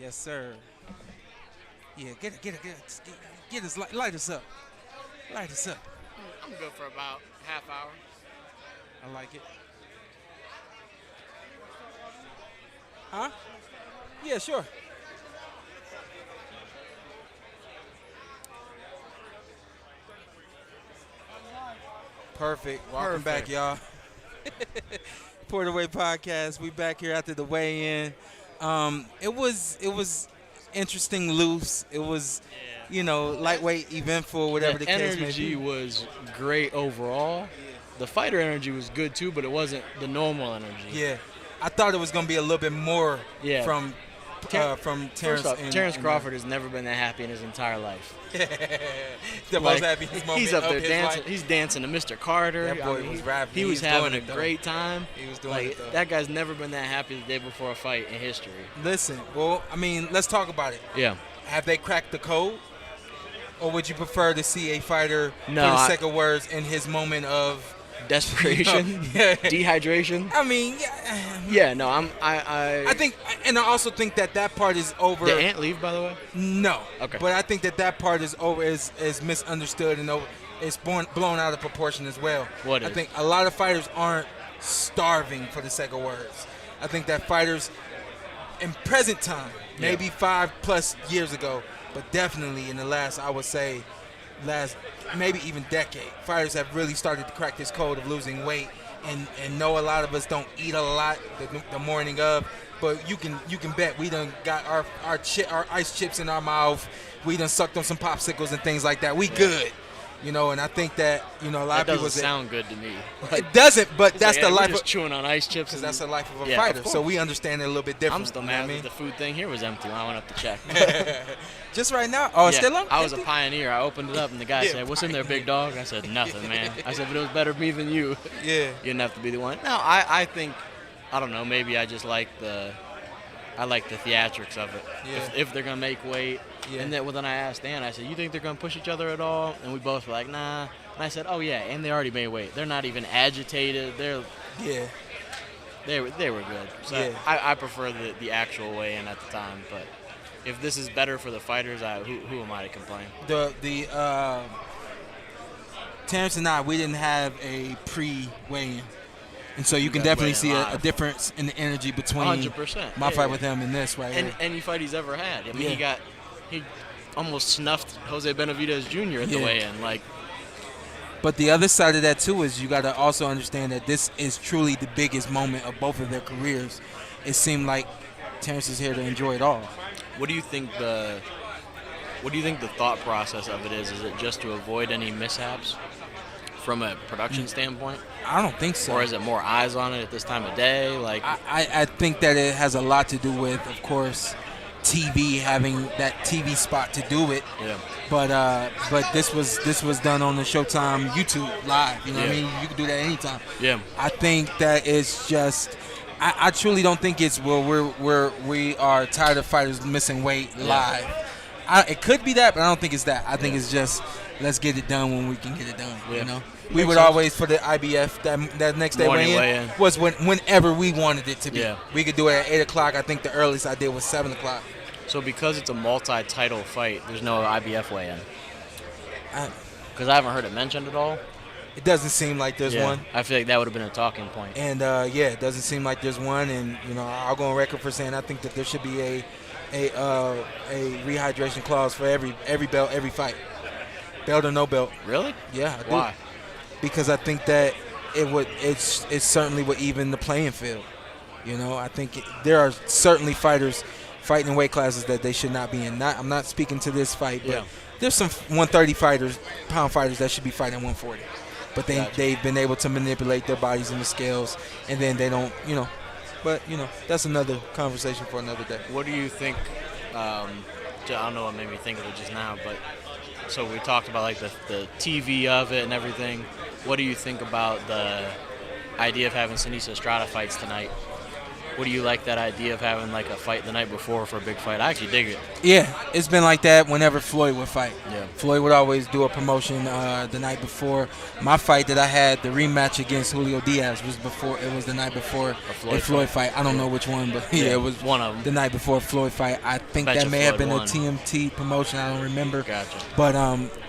Yes, sir. Yeah, get us, light us up. Light us up. I'm good for about half hour. I like it. Huh? Yeah, sure. Perfect. Welcome back, y'all. Porterweight Podcast. We back here after the weigh-in. It was interesting, loose. It was, lightweight, eventful, whatever the case may be. Energy was great overall. The fighter energy was good too, but it wasn't the normal energy. Yeah, I thought it was gonna be a little bit more from Terrence. Terrence Crawford has never been that happy in his entire life. The most happiest moment he's up there of his dancing. life. He's dancing to Mr. Carter. That boy was rapping. He was having a great time. He was doing it though. That guy's never been that happy the day before a fight in history. Listen, well, I mean, let's talk about it. Yeah. Have they cracked the code, or would you prefer to see a fighter put No, a second words in his moment of desperation, dehydration? I mean, yeah. No, I think, and I also think that part is over. Did Ant leave, by the way? No. Okay. But I think that part is over, is misunderstood, and it's blown out of proportion as well. What is? I think a lot of fighters aren't starving for the second words. I think that fighters in present time, maybe 5+ years ago, but definitely in the last, I would say, maybe even decade, fighters have really started to crack this code of losing weight, and know a lot of us don't eat a lot the morning of, but you can bet we done got our ice chips in our mouth, we done sucked on some popsicles and things like that. We good. And I think that, a lot of people doesn't sound good to me. It doesn't, but that's the life just of chewing on ice chips. Because that's the life of a fighter. So we understand it a little bit different. I'm still mad that the food thing here was empty when I went up to check. Just right now? Oh, it's still on? I was a pioneer. I opened it up, and the guy said, "What's in there, big dog?" I said, "Nothing, man." I said, "But it was better me than you." Yeah. You didn't have to be the one. No, I think, I don't know, maybe I just like the theatrics of it. Yeah. If they're going to make weight. Yeah. And then I asked Dan, I said, "You think they're going to push each other at all?" And we both were like, "Nah." And I said, "Oh, yeah, and they already made weight. They're not even agitated. They were good." So I prefer the actual weigh-in at the time. But if this is better for the fighters, who am I to complain? Terrence and I, we didn't have a pre-weigh-in. And so you can definitely see a difference in the energy between 100%. my fight with him and this right here. Any fight he's ever had. I mean, he almost snuffed Jose Benavidez Jr. at the weigh-in. But the other side of that, too, is you got to also understand that this is truly the biggest moment of both of their careers. It seemed like Terrence is here to enjoy it all. What do you think the thought process of it is? Is it just to avoid any mishaps from a production standpoint? I don't think so. Or is it more eyes on it at this time of day? I think that it has a lot to do with, of course, TV, having that TV spot to do it. Yeah. But this was done on the Showtime YouTube live. You know what I mean? You can do that anytime. Yeah. I think that it's just. I truly don't think it's we are tired of fighters missing weight live. It could be that, but I don't think it's that. I think it's just let's get it done when we can get it done. Yeah. We would always, for the IBF, that next day weigh-in was whenever we wanted it to be. Yeah. We could do it at 8 o'clock. I think the earliest I did was 7 o'clock. So because it's a multi-title fight, there's no IBF weigh-in? Because I haven't heard it mentioned at all. It doesn't seem like there's one. I feel like that would have been a talking point. And, it doesn't seem like there's one. And, I'll go on record for saying I think that there should be a rehydration clause for every belt, every fight. Belt or no belt. Really? Yeah, I do. Why? Because I think that it certainly would even the playing field. I think there are certainly fighters fighting in weight classes that they should not be in. I'm not speaking to this fight, but there's some 130 pound fighters that should be fighting 140. But they've been able to manipulate their bodies in the scales, and then they don't, But, that's another conversation for another day. What do you think, I don't know what made me think of it just now, but so we talked about the TV of it and everything. What do you think about the idea of having Sinisa Estrada fights tonight? What do you like that idea of having like a fight the night before for a big fight? I actually dig it. Yeah, it's been like that whenever Floyd would fight. Yeah. Floyd would always do a promotion the night before. My fight that I had, the rematch against Julio Diaz, was before. It was the night before the Floyd fight. I don't know which one, but yeah, it was one of them. The night before Floyd fight. I think that may have been a TMT promotion. I don't remember. Gotcha. But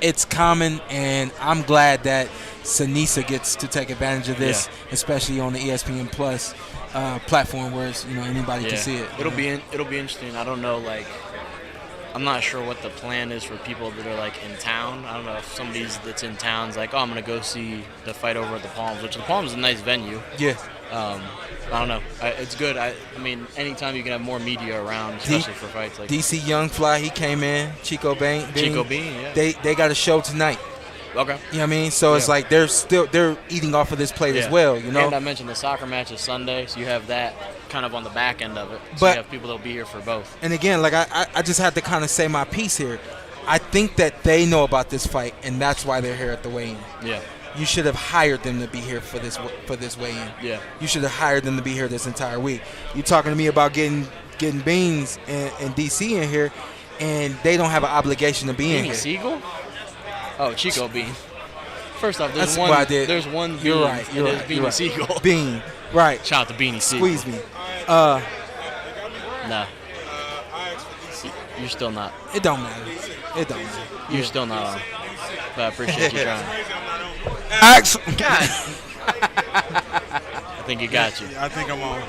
it's common, and I'm glad that Sinisa gets to take advantage of this, especially on the ESPN Plus platform, where anybody can see it. It'll be interesting. I don't know, like, I'm not sure what the plan is for people that are like in town. I don't know if somebody's that's in town's like, oh, I'm gonna go see the fight over at the Palms, which the Palms is a nice venue. Yeah. I don't know. It's good. I mean, anytime you can have more media around, especially for fights like DC Young Fly, he came in. Chico Bean. Yeah. They got a show tonight. Okay. You know what I mean? So it's like they're eating off of this plate as well, you know? And I mentioned the soccer match is Sunday, so you have that kind of on the back end of it. So but, you have people that will be here for both. And again, like I just had to kind of say my piece here. I think that they know about this fight, and that's why they're here at the weigh-in. Yeah. You should have hired them to be here for this weigh-in. Yeah. You should have hired them to be here this entire week. You talking to me about getting Beans and DC in here, and they don't have an obligation to be in here. Siegel? Oh, Chico Bean. First off, there's one Bean. You're right. Beanie Siegel. Bean. Right. Shout out to Beanie Siegel. Squeeze me. Nah. You're still not. It don't matter. You're still not on. But I appreciate you trying. God. I think you got you. I think I'm on.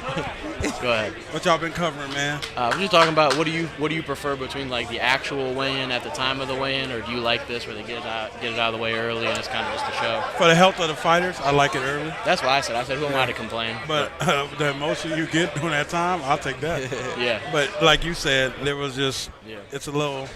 Go ahead. What y'all been covering, man? We're just talking about what do you prefer between like the actual weigh-in at the time of the weigh-in, or do you like this where they get it out of the way early and it's kind of just a show? For the health of the fighters, I like it early. That's what I said. I said, who am I to complain? But the emotion you get during that time, I'll take that. Yeah. But like you said, there was just it's a little.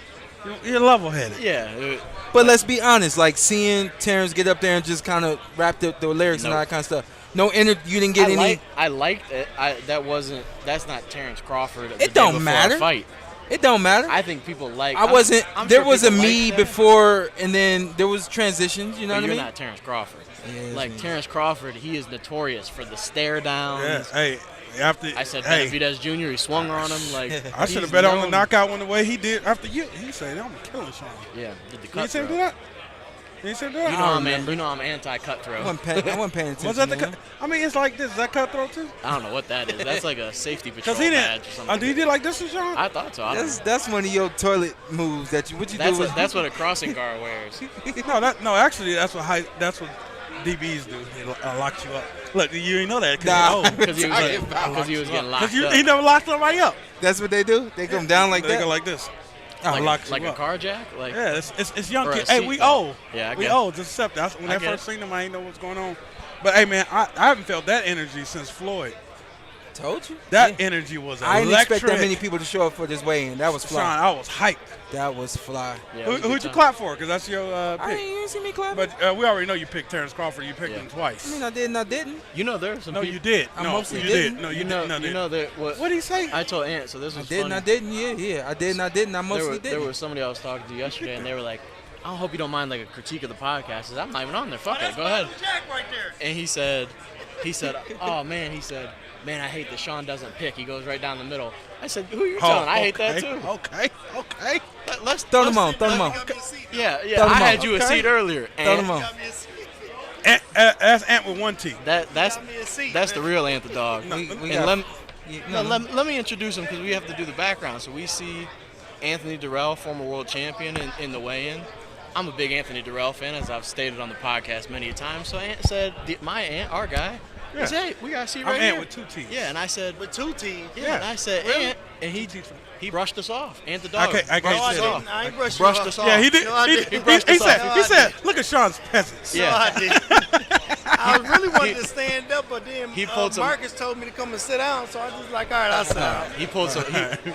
You're level-headed. Yeah. But let's be honest, like seeing Terrence get up there and just kind of rap the lyrics and all that kind of stuff. No, you didn't get any. I liked it. That's not Terrence Crawford. It don't matter. Fight. It don't matter. I think people like. There was a me before, and then there was transitions. You know what I mean? You're not Terrence Crawford. Yeah, like Terrence Crawford, he is notorious for the stare downs. Yeah. Hey. I said Benavidez Jr. He swung on him like. I should have bet on the knockout one the way he did after you. He said, "I'm killing Shawn." Yeah, did the cutthroat. You said that? You said that? You know I'm anti-cutthroat. I wasn't paying attention. Was that the? I mean, it's like this. Is that cutthroat too? I don't know what that is. That's like a safety patrol badge or something. He did like this to Shawn? I thought so. That's one of your toilet moves that you. What you do? That's what a crossing guard wears. Actually, that's what DBs do. They lock you up. Look, you ain't know that because he was getting locked up. He never locked somebody up. That's what they do? They come down like that? They go like this. Like a carjack? Like, yeah, it's young kids. Hey, we old. Yeah, we old. Just accept that. When I first seen them, I didn't know what's going on. But, hey, man, I haven't felt that energy since Floyd. Told you. That energy was electric. I didn't expect that many people to show up for this weigh-in. That was fly. Shawn, I was hyped. That was fly. Yeah, who'd you clap for? Because that's your pick. You didn't see me clap. But we already know you picked Terrence Crawford. You picked him twice. I mean, I did and I didn't. You know, there's some people. You did. I mostly didn't. No, you didn't. You know that what did he say? I told Ant, so this was funny. I didn't. Yeah. I did and I didn't. I mostly didn't. There was somebody I was talking to yesterday, and they were like, I hope you don't mind like a critique of the podcast. I said, I'm not even on there. Fuck it. Go ahead. And he said, oh, man, man, I hate that Shawn doesn't pick. He goes right down the middle. I said, who are you telling? I hate that too. Okay. Let's throw them on. Yeah. I had you a seat earlier. Throw them on. That's Ant with one T. That's the real Ant the dog. Let me introduce him because we have to do the background. So we see Anthony Durrell, former world champion, in the weigh-in. I'm a big Anthony Durrell fan, as I've stated on the podcast many a time. So Ant said, my Ant, our guy, he said, hey, we got to see right here. Ant with two T's. Yeah, and I said, with two T's? Yeah, and I said, really? Ant, and he brushed us off. Ant the dog. I brushed us off. Yeah, he did. He said, look at Shawn's peasants. Yeah. No, I didn't. I really wanted to stand up, but then Marcus told me to come and sit down, so I was just like, all right, I'll sit down. He pulled some.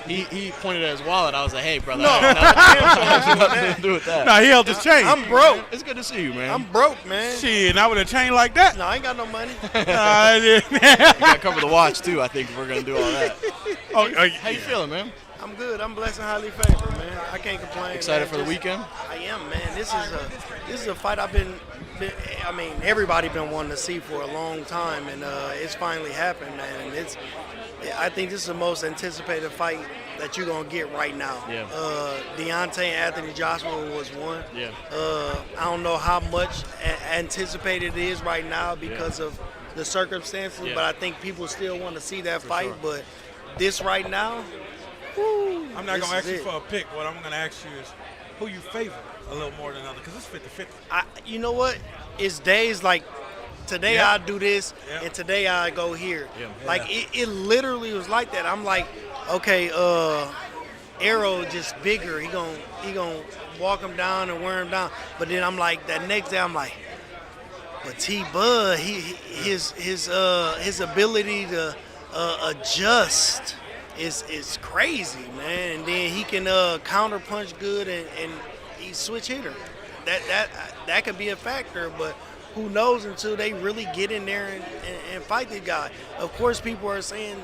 He pointed at his wallet. I was like, hey, brother. No, nothing to do with that. No, he held his chain. I'm broke. It's good to see you, man. I'm broke, man. Shit, not with a chain like that. No, I ain't got no money. We got to cover the watch, too, I think, if we're going to do all that. How you feeling, man? I'm good. I'm blessed and highly favored, man. I can't complain. Excited for the weekend? I am, man. This is a fight I've been everybody been wanting to see for a long time, and it's finally happened, man. And I think this is the most anticipated fight that you're going to get right now. Yeah. Deontay and Anthony Joshua was one. Yeah. I don't know how much anticipated it is right now because of the circumstances, but I think people still want to see that fight. Sure. But this right now, whoo, I'm not going to ask you for a pick. What I'm going to ask you is who you favor a little more than others, because it's 50-50. You know what? It's days like today I do this, and today I go here. Yeah. Like, it literally was like that. I'm like, okay, Arrow just bigger. He gonna walk him down and wear him down. But then I'm like, that next day I'm like, but T-Bud, his ability to adjust is crazy, man. And then he can counter punch good and he's switch hitter. That could be a factor, but who knows until they really get in there and fight the guy. Of course, people are saying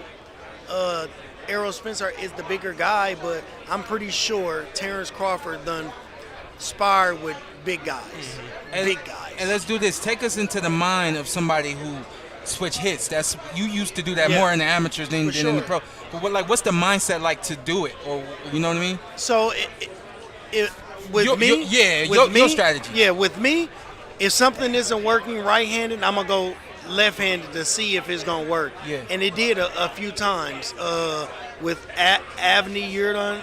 Errol Spence is the bigger guy, but I'm pretty sure Terrence Crawford done sparred with big guys. Mm-hmm. Big guys. And let's do this. Take us into the mind of somebody who switch hits. You used to do that more in the amateurs than in the pro. But what's the mindset like to do it? Or you know what I mean? So your strategy. Yeah, with me, if something isn't working right-handed, I'm gonna go left-handed to see if it's gonna work. Yeah. And it did a few times. With Avni Yurdan,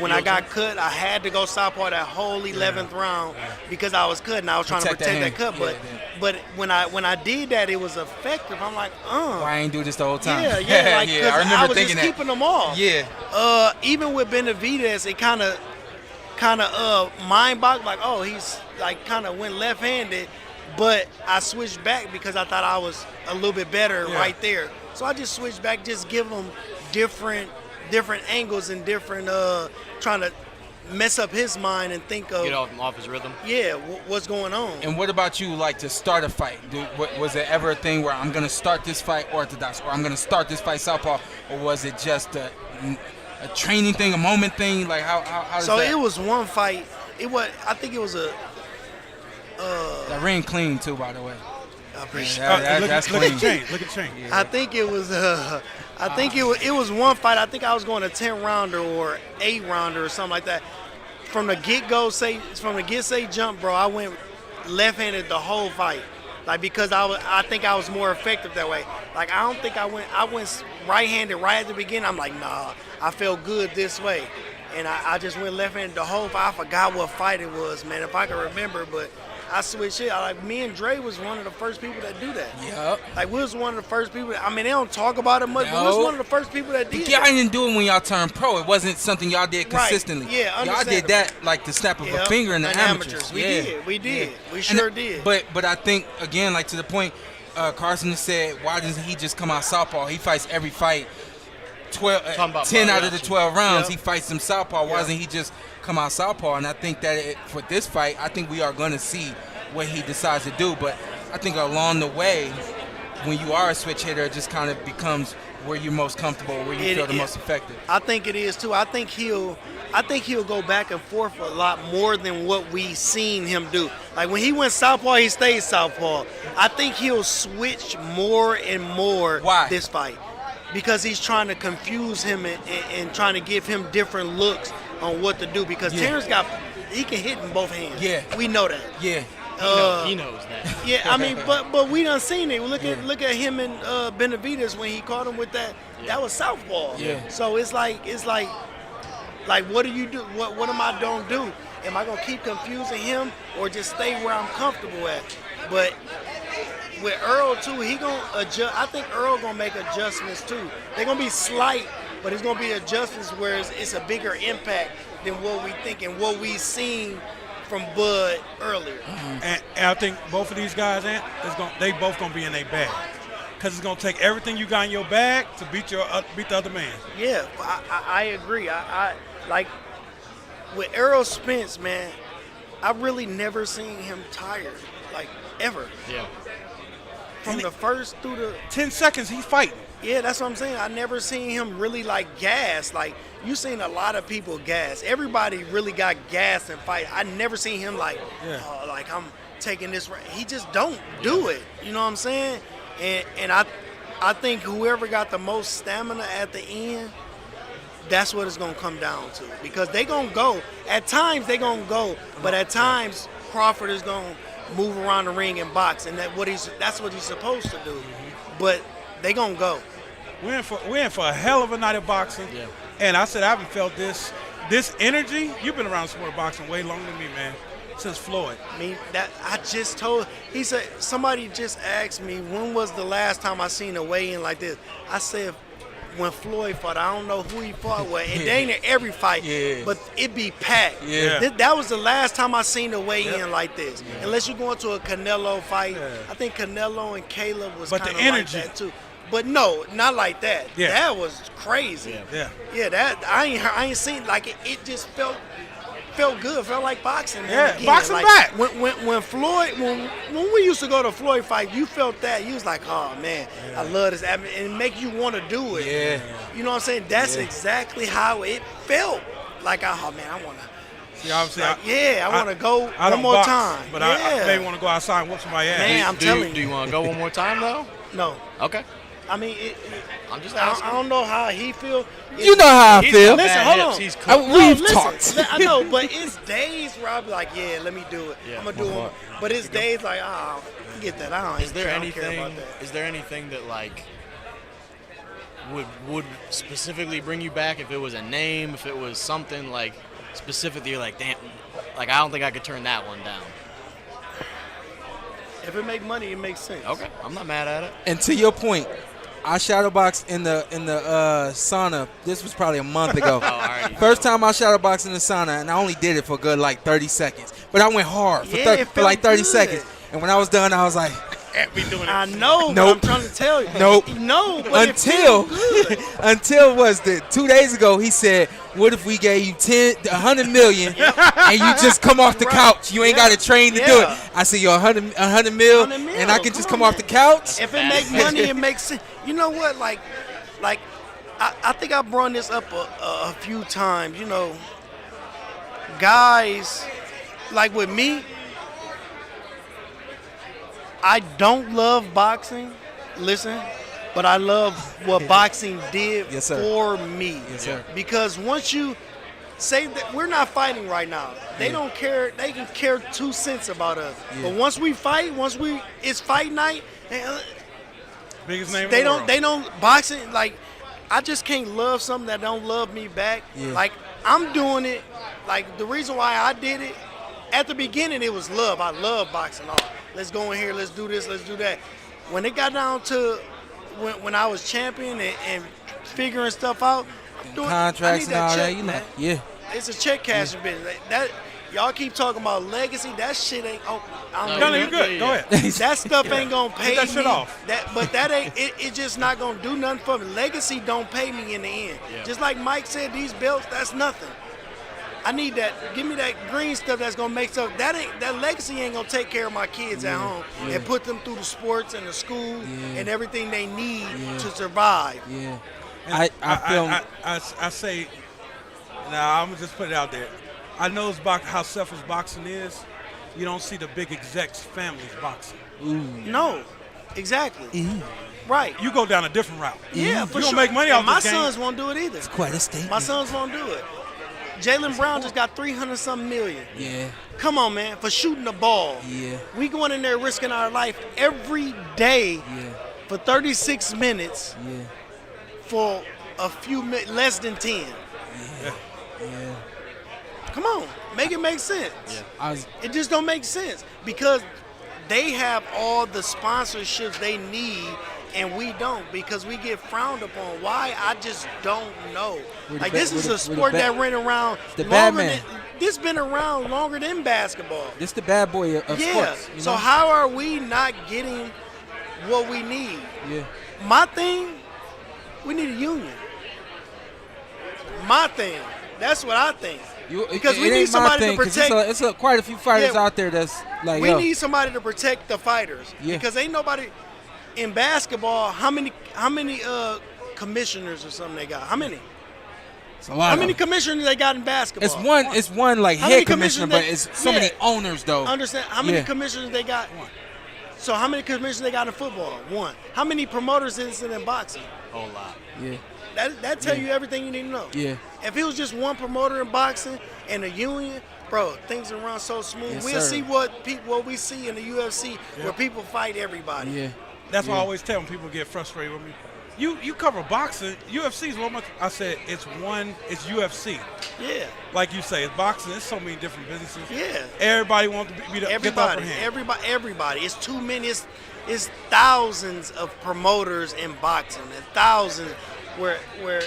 when I got cut, I had to go southpaw that whole 11th round because I was cut and I was trying to protect that cut. But when I did that, it was effective. I'm like, why I ain't do this the whole time? Yeah, like, I remember I was thinking just keeping them off. Yeah. Even with Benavidez, it kind of mind bogged, like, oh, he's like kind of went left-handed, but I switched back because I thought I was a little bit better right there. So I just switched back, just give him different angles and different trying to mess up his mind and think of get off his rhythm. Yeah, what's going on? And what about you, like to start a fight? Was there ever a thing where I'm gonna start this fight orthodox, or I'm gonna start this fight southpaw, or was it just a training thing, a moment thing? Like how does so that? It was one fight. I think it was a. That ring clean too, by the way. I appreciate that's clean. Look at Chain. Yeah. I think it was it was one fight. I think I was going a 10-rounder or 8-rounder or something like that. From the get-go, from the get-say jump, bro, I went left-handed the whole fight. Like, because I think I was more effective that way. Like, I don't think I went right-handed right at the beginning. I'm like, nah, I felt good this way. And I just went left-handed the whole fight. I forgot what fight it was, man, if I can remember, but I switched it. Like, me and Dre was one of the first people that do that. Yep. Like, we was one of the first people. They don't talk about it much, but we was one of the first people that did y'all didn't do it when y'all turned pro. It wasn't something y'all did consistently. Right. Yeah, y'all did that like the snap of a finger in the amateurs. We did. We sure did. But I think, again, like to the point, Carson has said, why doesn't he just come out southpaw? He fights every fight. 10 out of the 12 rounds, he fights them southpaw. Why doesn't he just come out southpaw? And I think that for this fight, I think we are going to see what he decides to do. But I think along the way, when you are a switch hitter, it just kind of becomes where you're most comfortable, where you feel the most effective. I think it is too. I think he'll go back and forth a lot more than what we seen him do. Like when he went southpaw, he stayed southpaw. I think he'll switch more and more this fight. Because he's trying to confuse him and trying to give him different looks on what to do. Because Terrence he can hit in both hands. Yeah, we know that. Yeah, he knows that. Yeah, I mean, but we done seen it. Look at him and Benavidez when he caught him with that. Yeah. That was southpaw. Yeah. So it's like, what do you do? What am I gonna do? Am I gonna keep confusing him or just stay where I'm comfortable at? But with Earl too, he gonna adjust. I think Earl gonna make adjustments too. They're gonna be slight, but it's gonna be adjustments where it's a bigger impact than what we think and what we seen from Bud earlier. Mm-hmm. And I think both of these guys, they both gonna be in their bag, because it's gonna take everything you got in your bag to beat the other man. Yeah, I agree. I like with Errol Spence, man. I really never seen him tired, like ever. Yeah. From the first through the 10 seconds, he's fighting. Yeah, that's what I'm saying. I never seen him really like gas. Like you seen a lot of people gas. Everybody really got gas and fight. I never seen him like, like I'm taking this. He just don't do it. You know what I'm saying? And I think whoever got the most stamina at the end, that's what it's going to come down to. Because they going to go. At times, they going to go. But at times, Crawford is going to move around the ring and box. And that's what he's supposed to do. But they going to go. We're in for a hell of a night of boxing. Yeah. And I said I haven't felt this energy. You've been around sport boxing way longer than me, man. Since Floyd. I mean, that I just told. He said somebody just asked me when was the last time I seen a weigh-in like this. I said when Floyd fought. I don't know who he fought with. And they ain't in every fight, but it be packed. Yeah. That was the last time I seen a weigh-in like this. Yeah. Unless you go into a Canelo fight. Yeah. I think Canelo and Caleb was kind of like that too. But no, not like that. Yeah. That was crazy. Yeah. That I ain't seen like it just felt good. Felt like boxing. Yeah, again. boxing like, back. When Floyd, when we used to go to Floyd fight, you felt that. You was like, oh man, I love this, and it make you want to do it. Yeah. You know what I'm saying? That's exactly how it felt. Like, oh man, I want to. See, obviously, I want to go one more box, time. But I may want to go outside and whoop somebody ass. Man, I'm telling you. Do you want to go one more time though? No. Okay. I mean, I'm just asking. I don't know how he feel. You know how I feel. Listen, hold on. We've talked. I know, but it's days where I'll be like, yeah, let me do it. Yeah, I'm gonna do it. But it's days like, forget that. I don't care about that. Is there anything that like would specifically bring you back if it was a name, if it was something like specifically you're like, damn, like I don't think I could turn that one down. If it make money, it makes sense. Okay, I'm not mad at it. And to your point, I shadowboxed in the sauna. This was probably a month ago. First time I shadowboxed in the sauna, and I only did it for good like 30 seconds. But I went hard for like 30 seconds. And when I was done, I was like, I know, nope. But I'm trying to tell you. Nope. No, but until was the 2 days ago, he said, what if we gave you 100 million and you just come off the couch? You ain't got to train to do it. I said, yo, 100 mil, and I can just come off the couch? If it makes money, it makes sense. You know what? Like I think I brought this up a few times. You know, guys, like with me, I don't love boxing. Listen, but I love what boxing did for me. Yes, sir. Because once you say that we're not fighting right now, they don't care. They can care 2 cents about us. Yeah. But once we fight, it's fight night. Biggest name. They don't boxing. Like, I just can't love something that don't love me back. Yeah. Like, I'm doing it. Like, the reason why I did it at the beginning, it was love. I love boxing. Let's go in here. Let's do this. Let's do that. When it got down to when I was champion and figuring stuff out, contracts and all that, you like, it's a check cashing business. That y'all keep talking about legacy. That shit ain't. No, you're good. Go ahead. That stuff ain't gonna pay that shit me. Off. That ain't. It just not gonna do nothing for me. Legacy don't pay me in the end. Yeah. Just like Mike said, these belts, that's nothing. I need that. Give me that green stuff that's gonna make stuff. That legacy ain't gonna take care of my kids at home and put them through the sports and the school and everything they need to survive. Yeah. I say, now I'm gonna just put it out there. I know how selfish boxing is. You don't see the big execs' families boxing. Ooh. No, exactly. Right. You go down a different route. Yeah, for you sure. Don't make money off my this game. sons won't do it either. It's quite a statement. My sons won't do it. Jalen Brown just got 300-something million. Yeah. Come on, man, for shooting the ball. Yeah. We going in there risking our life every day for 36 minutes for a few less than 10. Yeah. Come on, make it make sense. Yeah. It just don't make sense because they have all the sponsorships they need and we don't because we get frowned upon. Why? I just don't know. This is a sport that ran around longer this been around longer than basketball. This the bad boy of sports. So how are we not getting what we need? Yeah. My thing, we need a union. My thing. That's what I think. Because we need somebody to protect. It's quite a few fighters out there that's like. We need somebody to protect the fighters. Yeah. Because ain't nobody in basketball. How many commissioners or something they got? How many? It's a lot. How many commissioners they got in basketball? It's one like head commissioner, but it's so many owners though. Understand? How many commissioners they got? So how many commissions they got in football? 1. How many promoters is it in boxing? A whole lot. Yeah. That tell you everything you need to know. Yeah. If it was just one promoter in boxing and a union, bro, things would run so smooth. Yes, We'll sir. see what we see in the UFC where people fight everybody. Yeah. That's why I always tell when people get frustrated with me. You cover boxing. UFC is one much. I said it's UFC. Yeah. Like you say, it's boxing. There's so many different businesses. Yeah. Everybody wants to be the get the upper hand. Everybody. It's too many. It's thousands of promoters in boxing and thousands where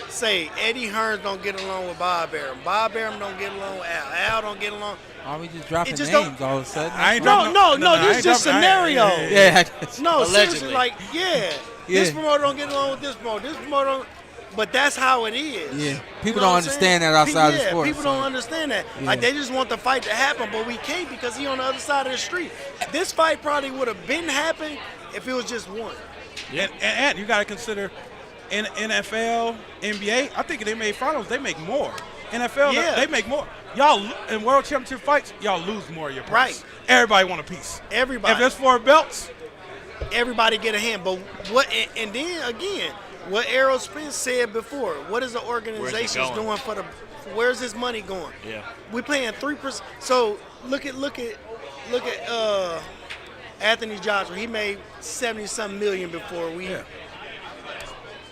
say Eddie Hearns don't get along with Bob Arum. Bob Arum don't get along with Al. Al don't get along. Are we just dropping just names all of a sudden? No, this is just scenario. Yeah. No, Allegedly. seriously, like, this promoter don't get along with this promoter. This promoter don't. But that's how it is. Yeah. People You know don't what I'm understand saying? that outside of sports. People don't understand that. Yeah. Like, they just want the fight to happen, but we can't because he on the other side of the street. This fight probably would have been happening if it was just one. And you got to consider in NFL, NBA, I think they made finals, they make more. NFL, they make more. Y'all, in world championship fights, y'all lose more of your price. Right. Everybody want a piece. Everybody. If there's 4 belts, everybody get a hand. But what? And then again, what Errol Spence said before. What is the organization doing for the? Where's this money going? Yeah. We paying 3%. So look at Anthony Joshua. He made 70-something million before we.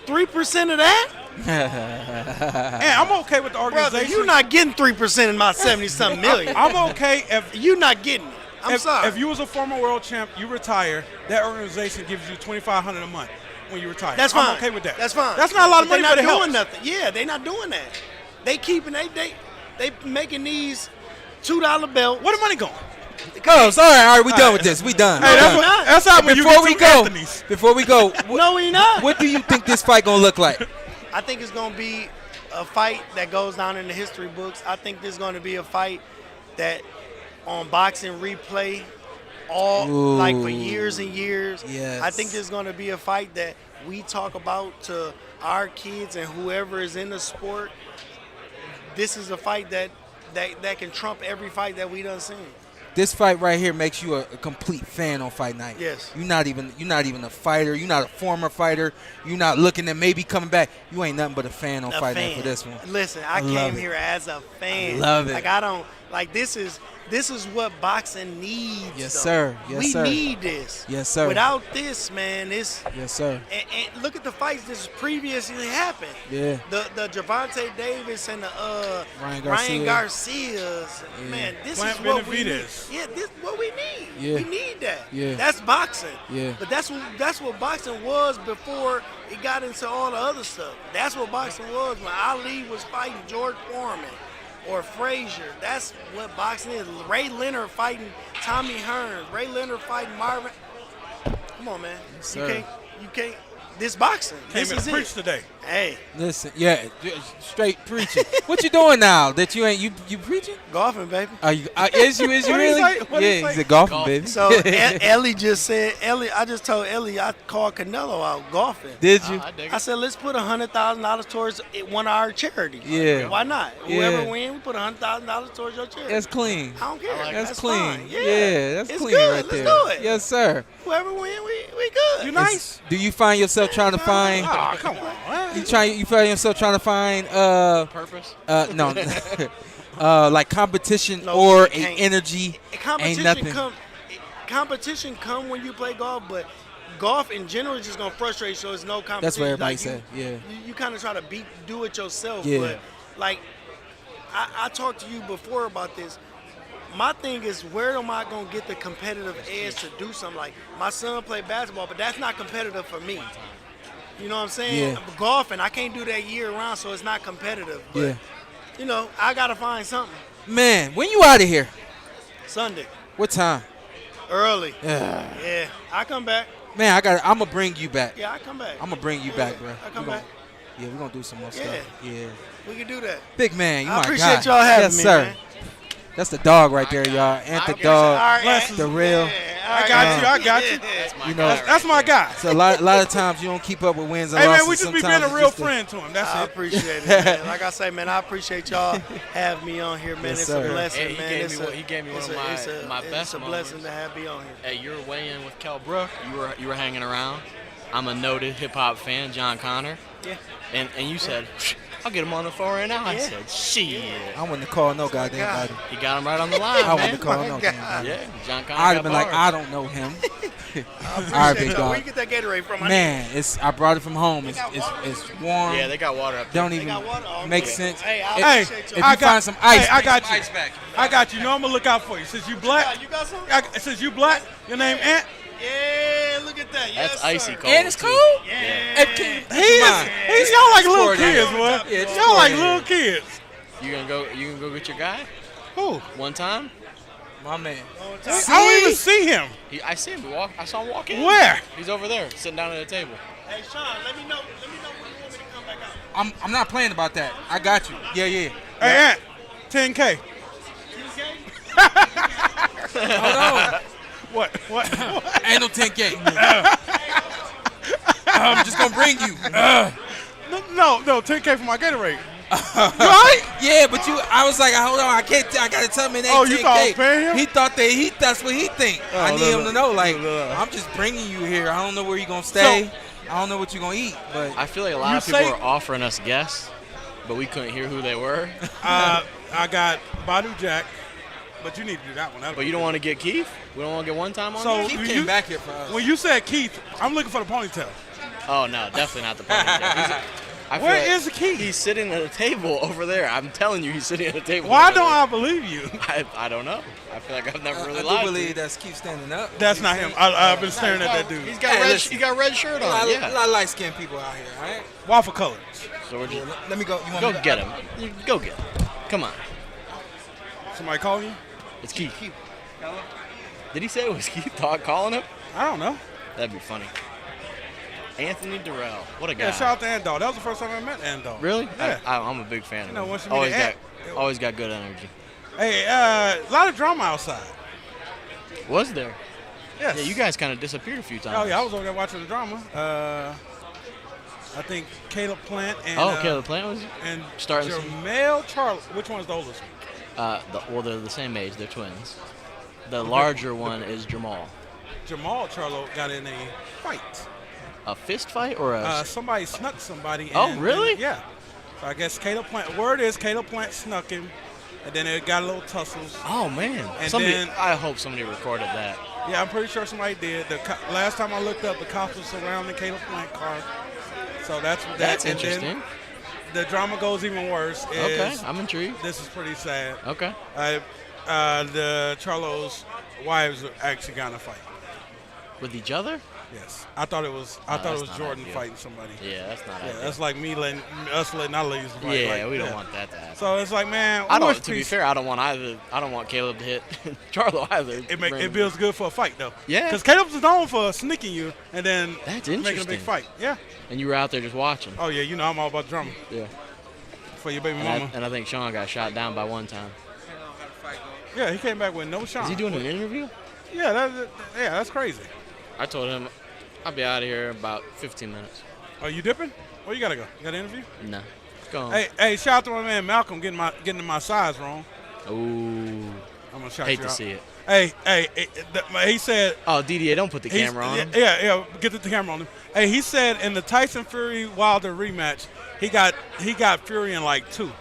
3% of that? and I'm okay with the organization. Brother, you're not getting 3% in my 70-something million. I'm okay if you're not getting it. I'm sorry. If you was a former world champ, you retire, that organization gives you $2,500 a month when you retire. That's fine. I'm okay with that. That's fine. That's not a lot of money for the They're not help. doing nothing. Yeah, they're not doing that. They keeping they making these $2 belts. Where the money going? Oh, sorry. All right, we done with this. We done. Hey, that's how when you get Before we go, no, we not. What do you think this fight gonna look like? I think it's gonna be a fight that goes down in the history books. I think this is gonna be a fight that on Boxing Replay like for years and years. Yes. I think this is gonna be a fight that we talk about to our kids and whoever is in the sport. This is a fight that can trump every fight that we done seen. This fight right here makes you a complete fan on fight night. Yes. You're not even a fighter. You're not a former fighter. You're not looking at maybe coming back. You ain't nothing but a fan on fight night for this one. Listen, I came here as a fan. I love it. Like I don't like this is what boxing needs. Yes, though. sir. Yes, sir. We need this. Yes, sir. Without this, man, Yes, sir. And look at the fights this previously happened. Yeah. The Gervonta Davis and the Ryan Garcias. Yeah. Man, this Plant is what we need. Benavidez. Yeah, this is what we need. Yeah. We need that. Yeah. That's boxing. Yeah. But that's what boxing was before it got into all the other stuff. That's what boxing was when Ali was fighting George Foreman or Frazier. That's what boxing is. Ray Leonard fighting Tommy Hearns. Ray Leonard fighting Marvin. Come on, man. Yes, sir. You can't. This boxing. Came This in is to preach it. today. Hey, Listen, yeah, straight preaching. What you doing now? That you ain't you preaching? golfing, baby. Are you? Is you What did he really? say? What did he Yeah, say? he's a golfing baby. So Ellie just said, I just told Ellie I called Canelo out golfing. Did you? I dig I it. said, let's put $100,000 towards one of our charities. Yeah. Why not? Yeah. Whoever wins, we put $100,000 towards your charity. That's clean. I don't care. That's fine. clean. Yeah, that's it's clean good. right Let's there. do it. Yes, sir. Whoever wins, we good. You nice? Do you find yourself trying to find? Oh, come on. Man. You find yourself trying to find Purpose? no like competition No, or you a can't. energy ain't Competition nothing. competition come when you play golf, but golf in general is just gonna frustrate you, so it's no competition. That's what everybody Like, said. Yeah. You kind of try to do it yourself, Yeah. but like I talked to you before about this. My thing is, where am I gonna get the competitive edge to do something? Like my son played basketball, but that's not competitive for me. You know what I'm saying? Yeah. Golfing, I can't do that year round, so it's not competitive. But, Yeah. you know, I gotta find something. Man, when you out of here? Sunday, What time? early. Yeah. Yeah, I come back. Man, I'm gonna bring you back. Yeah, I come back. I'm gonna bring you Yeah, back, bro. I come We gonna- back. Yeah, we're gonna do some more Yeah. stuff. Yeah. We can do that. Big man, you I my appreciate guy. y'all having yes, me, sir. man. That's the dog right there, y'all. Ain't the All dog. right, Blessings. The real. yeah, all I right. got you. I got you. Yeah. That's my guy. So a lot of times you don't keep up with wins and hey, losses. man, we just be being a real friend to him. That's it. I appreciate it, man. Like I say, man, I appreciate y'all having me on here, man. Yes, it's sir. a blessing, He man. gave me one of my best It's a blessing moments. to have me on here. Hey, you were weighing with Kel Brook. You were hanging around. I'm a noted hip hop fan, John Connor. Yeah. And you said, I'll get him on the phone right now. I Yeah. said, shit. I wouldn't have called no goddamn God. body. He got him right on the line, I wouldn't man. have called no damn body. Yeah, John Connor. I'd got have been like, bars. I don't know him. All right, Appreciate big y'all. dog. Where you get that Gatorade from? Man, I brought it from home. It's warm. Yeah, they got water up there. Don't even got water? Oh, make yeah. sense. Hey, I Hey, appreciate If y'all. you find some ice, Hey, I got you. Ice back. I got you. You know I'm gonna look out for you. Since you black, You got some? since you black, your name Ant. Yeah, look at that. Yes, That's icy sir. cold. and it's too. cool. Yeah. He's y'all like little Scored kids, in. boy. Yeah, it's Y'all like scored in. little kids. You gonna go get your guy Who? one time? My man. I don't even see him. I see him walk. I saw him walk in. Where? He's over there, sitting down at the table. Hey, Sean, let me know when you want me to come back out. I'm not playing about that. I got you. Yeah. Hey, Ant, 10K. Hold on. What? Ain't no 10K. I'm just gonna bring you. No, 10K for my Gatorade. You right? Yeah, but I was like, hold on, I gotta tell him it ain't 10K. Oh, you thought I was paying him? He thought that's what he think. I need no, him no. to know, like, No. I'm just bringing you here. I don't know where you gonna stay. I don't know what you gonna eat, but I feel like a lot You of people say- are offering us guests, but we couldn't hear who they were. I got Badu Jack, but you need to do that one. But you don't want to get Keith? We don't want to get one time on So- there? he you- came back here for us. When you said Keith, I'm looking for the ponytail. Oh, no, definitely not the ponytail. I feel Where like is the Keith? He's sitting at a table over there. I'm telling you, he's sitting at a table. Why over don't there. I believe you? I don't know. I feel like I've never really I lied do to believe you. that's Keith standing up. That's not him. I've been staring at that dude. He's got Hey, red. listen. He got red shirt A lot, on. a Yeah. lot of light-skinned people out here, all right? Waffle colors. So we're just Let me go. You want go me to- get him. Go get him. Come on. Somebody calling you? It's Keith. Did he say it was Keith calling him? I don't know. That'd be funny. Anthony Durrell. What a guy. Yeah, shout out to Andog. That was the first time I met Andog. Really? Yeah. I'm a big fan of know, him. once you meet an Always got good energy. Hey, a lot of drama outside. Was there? Yes. Yeah, you guys kind of disappeared a few times. Oh, yeah, I was over there watching the drama. I think Caleb Plant and Caleb Plant was and starting to- Jermel Charles. Which one's the oldest one? well, they're the same age. They're twins. The larger one is Jamal. Jamal Charlo got in a fight. A fist fight or a? Somebody snuck somebody. Oh, really? Yeah. So I guess Caleb Plant. Word is Caleb Plant snuck him, and then it got a little tussles. Oh man! And Somebody, then- I hope somebody recorded that. Yeah, I'm pretty sure somebody did. Last time I looked up, the cops were surrounding Caleb Plant car. So that's what That's and then interesting. the drama goes even worse. Okay, Is, I'm intrigued. this is pretty sad. Okay. The Charlo's wives actually got in a fight. With each other? Yes, I thought it was. I No, thought it that's was not Jordan ideal. fighting somebody. Yeah, that's not Yeah, ideal. that's like me letting our ladies fight. Yeah, like, we don't want that to happen. So it's like, man, I we don't. wish To be peace- fair, I don't want either. I don't want Caleb to hit Charlo either. It feels good for a fight though. Yeah. Because Caleb's known for sneaking you and then That's making a interesting. big fight. Yeah. And you were out there just watching. Oh yeah, you know I'm all about drama Yeah. for your baby And mama. I think Shawn got shot down by one time. Yeah, he came back with no shot. Is he doing an interview? Yeah, that's crazy. I told him I'll be out of here in about 15 minutes. Are you dipping? Where you gotta go? You got an interview? No. Go on. Hey, shout out to my man Malcolm getting my size wrong. Ooh. I'm gonna shout Hate you to out. see it. Hey, he said. Oh, DDA, don't put the camera on him. Yeah, get the camera on him. Hey, he said in the Tyson Fury Wilder rematch, he got Fury in like 2.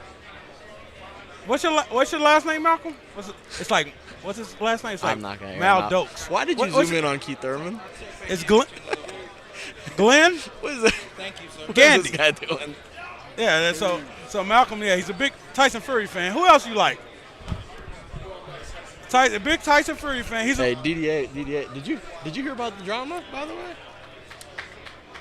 What's your last name, Malcolm? What's his last name? It's like I'm not gonna. Mal Dokes. Why did you zoom in on Keith Thurman? It's Glenn. Glenn What is that? Thank you, sir. What Gandy. is this guy doing? Yeah, so Malcolm. Yeah, he's a big Tyson Fury fan. Who else you like? A big Tyson Fury fan. He's Hey, DDA. Did you hear about the drama, by the way?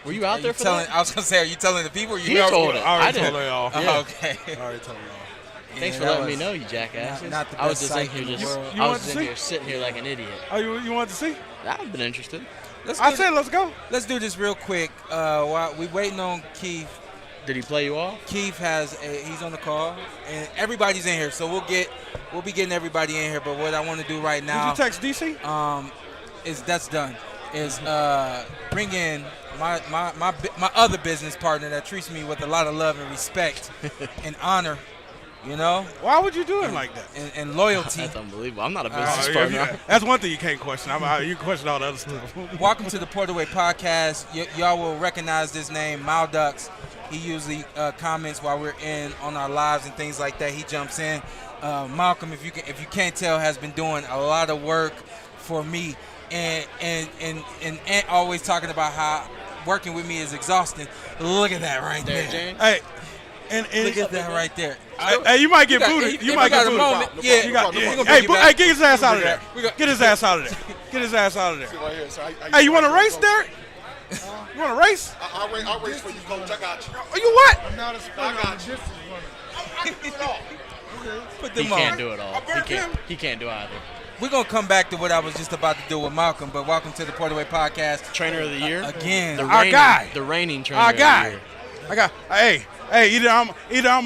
Were you out there for that? I was gonna say, are you telling the people? Or you He told it. I already I told didn't. her y'all. Yeah. Okay. I already told y'all. Thanks for Yeah, that letting me was know, you jackasses. not the I was best just in sight here in the just. world. You I want was to just in see? here sitting here like an idiot. Oh, you wanted to see? I've been interested. I said let's go. Let's do this real quick. While we waiting on Keith. Did he play you off? Keith he's on the call, and everybody's in here, so we'll be getting everybody in here. But what I want to do right now, Did you text DC? that's done. is bring in my other business partner that treats me with a lot of love and respect and honor. You know? Why would you do it like that? And loyalty. That's unbelievable. I'm not a business partner. That's one thing you can't question. You can question all the other stuff. Welcome to the Porterweight Podcast. Y'all will recognize this name, Maldux. He usually comments while we're on our lives and things like that. He jumps in. Malcolm, if you can't tell, has been doing a lot of work for me and always talking about how working with me is exhausting. Look at that right there. James. Hey. Look at that right there. Hey, you might get booted. You might get booted. Hey, get his ass out of there. Get his ass out of there. Get his ass out of there. Hey, you want to race, Derek? You want to race? I'll race for you, Coach. I got you. Are you what? I'm not a sprinter. I got you. Put He them can't on. do it all. He can't do either. We're going to come back to what I was just about to do with Malcolm, but welcome to the Porterweight Podcast. Trainer of the year? Again. Our guy. The reigning trainer Our of guy. the year. Hey, either I'm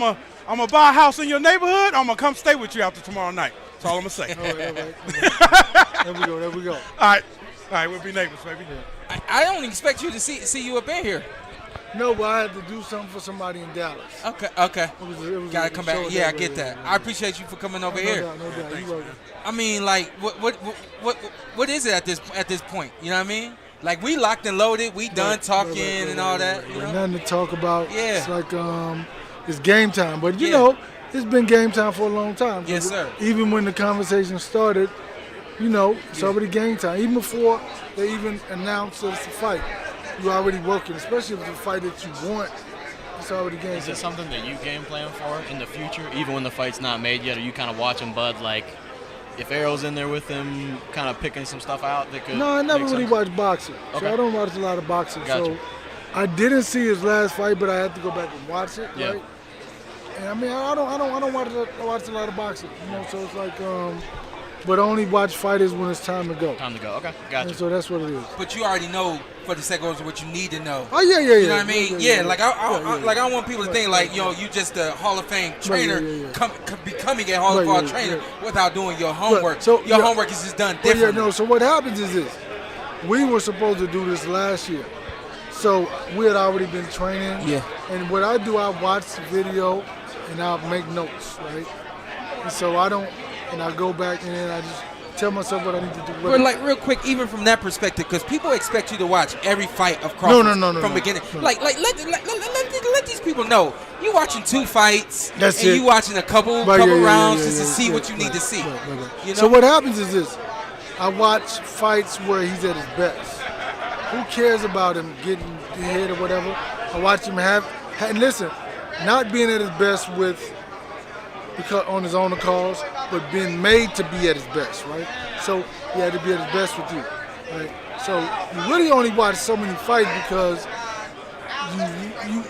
gonna buy a house in your neighborhood, or I'm gonna come stay with you after tomorrow night. That's all I'm gonna say. All right. There we go. All right, we'll be neighbors, baby. I don't expect you to see you up in here. No, but I had to do something for somebody in Dallas. Okay. It was Gotta a come show back. Yeah, I that get way, that. yeah. I appreciate you for coming over No here. doubt. You welcome. I mean, like, what is it at this point? You know what I mean? Like, we locked and loaded. We done talking and all that. You know? Nothing to talk about. Yeah. It's like it's game time. But you know, it's been game time for a long time. Yes, sir. Even when the conversation started, you know, it's already game time. Even before they even announced that it's a fight, you're already working. Especially if it's a fight that you want, it's already game Is time. it something that you game plan for in the future, even when the fight's not made yet? Are you kind of watching Bud, like, if Arrow's in there with him, kind of picking some stuff out that could? No, I never make really sense? watch boxing, so Okay. I don't watch a lot of boxing. Gotcha. So I didn't see his last fight, but I had to go back and watch it. Yeah. Right? And I mean, I don't watch a lot of boxing. You know, so it's like, but I only watch fighters when it's time to go. Time to go. Okay, gotcha. And so that's what it is. But you already know, for the sake of what you need to know. Oh yeah. You know what I mean? Yeah, like I Yeah. don't want people to think like, yo, you just a Hall of Fame trainer yeah. becoming a Hall of Fame trainer without doing your homework. So, your yeah. homework is just done Well, differently. yeah, no. So what happens is this: we were supposed to do this last year, so we had already been training. Yeah. And what I do, I watch the video and I'll make notes, right? And so I go back and then I just tell myself what I need to do. But like real quick, even from that perspective, because people expect you to watch every fight of Crawford from beginning. No. Like let these people know you watching 2 fights That's and it. you watching a couple rounds just to see what you need to see. Right. You know? So what happens is this: I watch fights where he's at his best. Who cares about him getting hit or whatever? I watch him and listen, not being at his best because on his own cause, but being made to be at his best, right? So he had to be at his best with you, right? So you really only watch so many fights because you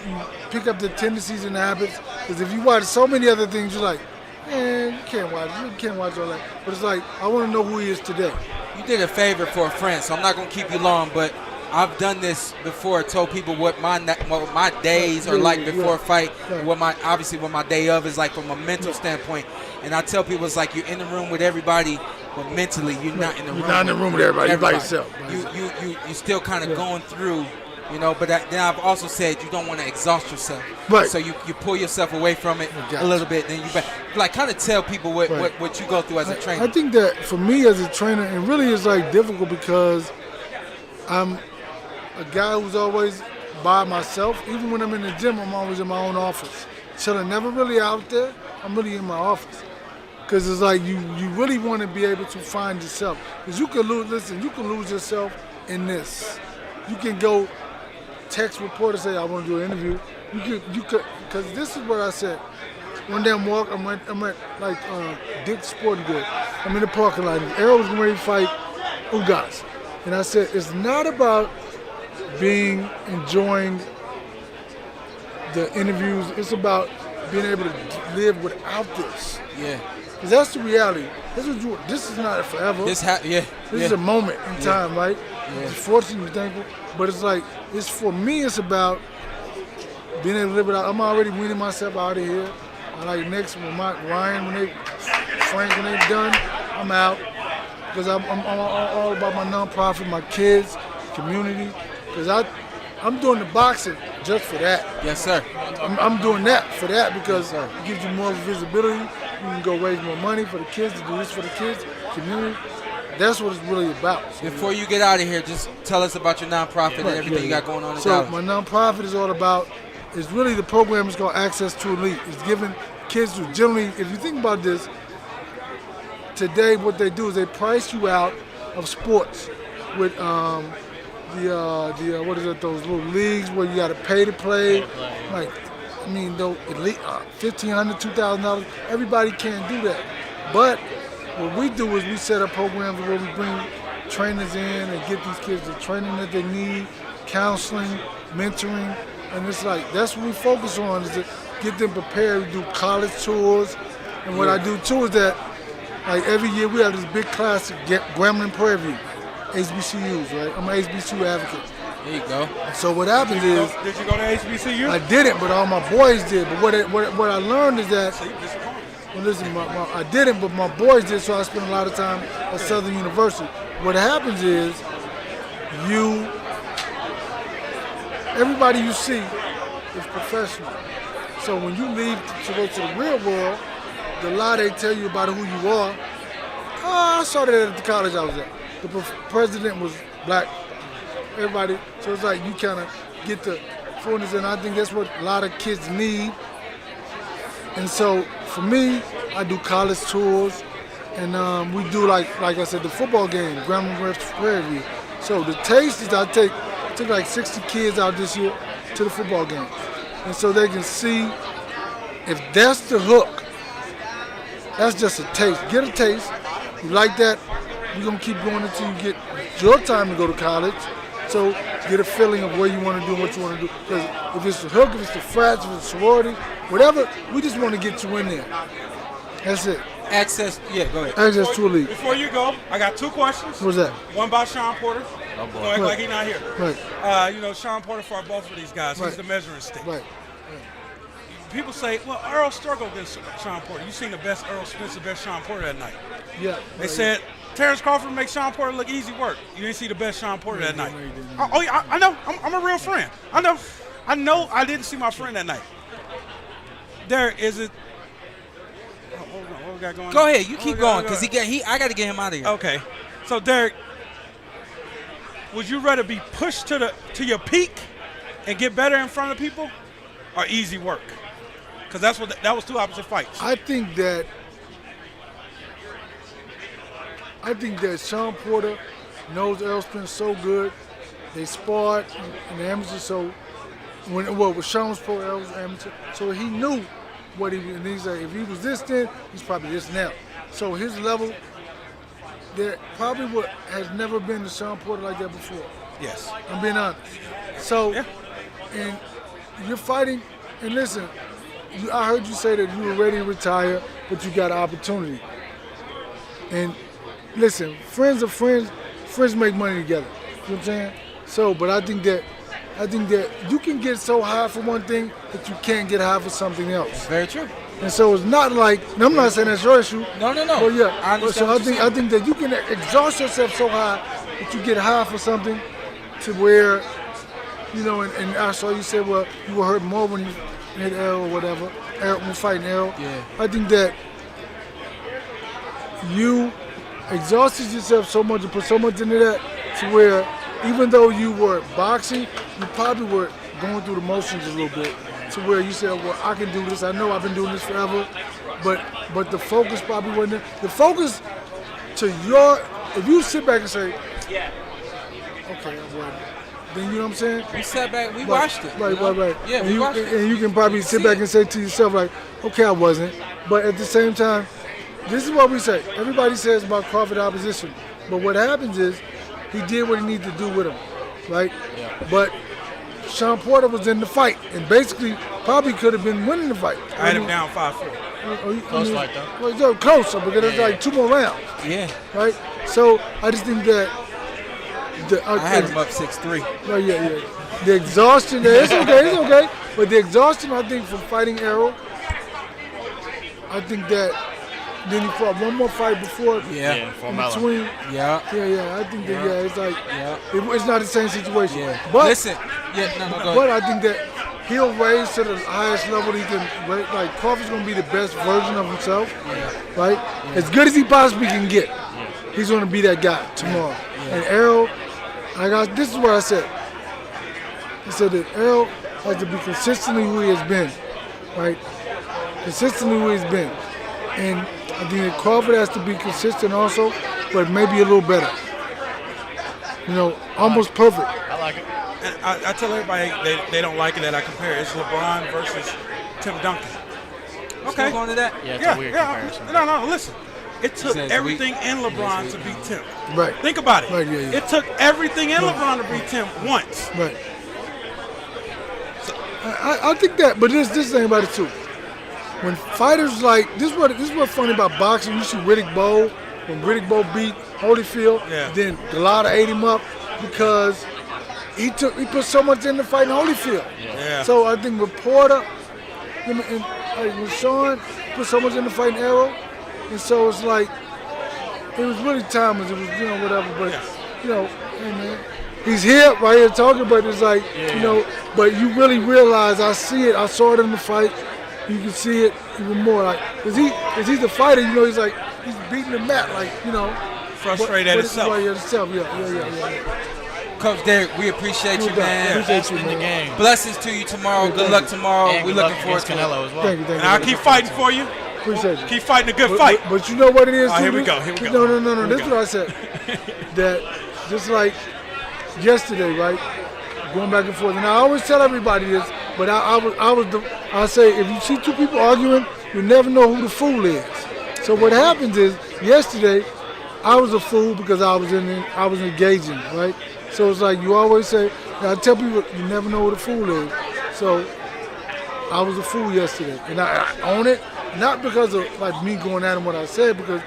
pick up the tendencies and the habits. Because if you watch so many other things, you're like, man, you can't watch all that. But it's like, I want to know who he is today. You did a favor for a friend, so I'm not gonna keep you long, but I've done this before. Told people what my days are like before a fight. Right. What my day of is like from a mental standpoint. And I tell people it's like you're in the room with everybody, but mentally you're not in the room. You're not in the room with everybody. You're by yourself. You still kind of going through, you know. But then I've also said you don't want to exhaust yourself. Right. So you pull yourself away from it Gotcha. a little bit. Then you like kind of tell people what you go through as a trainer. I think that for me as a trainer, it really is like difficult because I'm a guy who's always by myself. Even when I'm in the gym, I'm always in my own office. Chilling, never really out there. I'm really in my office. Because it's like you really want to be able to find yourself. Because you can lose yourself in this. You can go text reporter, say, I want to do an interview. You could, because this is what I said. One day I'm at like Dick's Sporting Goods. I'm in the parking lot. Arrow was ready to fight Ugas. And I said, it's not about enjoying the interviews. It's about being able to live without this. Yeah. Because that's the reality. This is not forever. This is a moment in time, right? Yeah. It's fortunate and thankful. But it's like, for me, it's about being able to live without. I'm already weaning myself out of here. I like next when Ryan, Frank, when they're done, I'm out. because I'm all about my nonprofit, my kids, community, because I'm doing the boxing just for that. Yes, sir. I'm doing that for that because it gives you more visibility. You can go raise more money for the kids, to do this for the kids, community. That's what it's really about. So, before you get out of here, just tell us about your nonprofit and everything you got going on in Dallas. So my nonprofit is all about, is really the program is called Access to Elite. It's giving kids who generally, if you think about this, today what they do is they price you out of sports with what is it, those little leagues where you got to pay to play. Like, I mean, though, elite, $1,500, $2,000, everybody can't do that. But what we do is we set up programs where we bring trainers in and get these kids the training that they need, counseling, mentoring, and it's like, that's what we focus on, is to get them prepared. We do college tours, and what I do too is that, like every year we have this big class of Grambling Prairie View, HBCUs, right? I'm an HBCU advocate. There you go. So what happens is, did you go to HBCU? I didn't, but all my boys did. But what I learned is that, well, listen, I didn't, but my boys did, so I spent a lot of time at Southern University. What happens is, everybody you see is professional. So when you leave to go to the real world, the lie they tell you about who you are, I saw that at the college I was at. The president was black, everybody, so it's like you kind of get the fullness, and I think that's what a lot of kids need. And so for me, I do college tours, and we do like I said, the football game, Grambling Prairie View. So the taste is I took like 60 kids out this year to the football game, and so they can see if that's the hook. That's just a taste. Get a taste. You like that? We're gonna keep going until you get your time to go to college. So get a feeling of where you want to do and what you want to do. Because if it's the hook, if it's the frats, if it's the sorority, whatever, we just want to get you in there. That's it. Access, go ahead. Access to Elite. Before you go, I got two questions. What's that? One about Shawn Porter. Oh, boy. Don't act like he's not here. Right. Shawn Porter for both of these guys. Right. He's the measuring stick. Right. People say, well, Earl struggled against Shawn Porter. You seen the best Earl Spence, the best Shawn Porter that night. Yeah. They said Terrence Crawford makes Shawn Porter look easy work. You didn't see the best Shawn Porter that night. Oh, yeah, I know. I'm a real friend. I know I didn't see my friend that night. Derek, is it? Oh, hold on. What we got going on? Go ahead. You keep going, because I got to get him out of here. Okay. So, Derek, would you rather be pushed to your peak and get better in front of people, or easy work? Because that was two opposite fights. I think that Shawn Porter knows Earl Spence so good. They sparred in the amateur, so with Shawn was pro, Earl was amateur, so he knew what he was. And he's like, if he was this then, he's probably this now. So his level, there probably has never been to Shawn Porter like that before. Yes. I'm being honest. So, and you're fighting, and listen, I heard you say that you were ready to retire, but you got an opportunity. And listen, friends are friends. Friends make money together. You know what I'm saying? So, but I think that you can get so high for one thing that you can't get high for something else. Very true. And so it's not like, and I'm not saying that's your issue. No. But yeah, I understand. So I think that you can exhaust yourself so high that you get high for something to where, and I saw you said, well, you were hurt more when you hit Errol or whatever, when fighting Errol. Yeah. I think that you exhausted yourself so much and put so much into that to where even though you were boxing, you probably were going through the motions a little bit to where you said, well, I can do this. I know I've been doing this forever. But the focus probably wasn't there. The focus to if you sit back and say, okay, then you know what I'm saying? We sat back, we watched it. Right. Yeah, and we watched it. And you can probably sit back and say to yourself, like, okay, I wasn't. But at the same time, this is what we say. Everybody says about Crawford opposition. But what happens is he did what he needed to do with him, right? Yeah. But Shawn Porter was in the fight and basically probably could have been winning the fight. I had him down 5-4. Close fight, though. Well, closer because it's like 2 more rounds. Yeah. Right? So I just think that I had him up 6-3. Right, yeah. The exhaustion, it's okay. But the exhaustion, I think, from fighting Errol, I think that Then he fought one more fight before. Yeah, in between. Yeah. I think that it's like it's not the same situation. Yeah. But listen, go but I think that he'll raise to the highest level he can. Like Crawford's gonna be the best version of himself, right? As good as he possibly can get. He's gonna be that guy tomorrow. And Errol, this is what I said. I said that Errol has to be consistently who he has been, right? Consistently who he's been. And I think that Crawford has to be consistent also, but maybe a little better. Almost perfect. I like it. And I tell everybody they don't like it that I compare. It's LeBron versus Tim Duncan. Okay. Go on to that. Yeah, it's a weird comparison. No, listen. It took everything in LeBron to beat Tim. Right. Think about it. Right, yeah. It took everything in LeBron to beat Tim once. Right. I think that, but this thing about it too. When fighters like this is what's funny about boxing. You see Riddick Bowe, when Riddick Bowe beat Holyfield, then Galata ate him up because he put so much into fighting Holyfield. Yeah. So I think with Porter and with Shawn put so much into fighting Errol, and so it's like it was really timeless. It was whatever, but hey man. He's here, right here talking, but it's like, but you really realize, I saw it in the fight, you can see it even more, like, cause he's a fighter, he's like, he's beating the mat, like, frustrated at himself. Coach Derek, we appreciate you, man. Appreciate you, in the man. game. Blessings to you tomorrow. Good luck tomorrow. And We're good luck looking forward against to it. Canelo as well. Thank you. And I'll keep fighting for you. Appreciate you. Keep fighting a good fight. But you know what it is, Oh, too? here we go. No, this is what I said. That just like yesterday, right? Going back and forth. And I always tell everybody this, but I say if you see two people arguing, you never know who the fool is. So what happens is yesterday, I was a fool because I was engaging, right? So it's like you always say, I tell people you never know who the fool is. So I was a fool yesterday, and I own it. Not because of like me going at him what I said, because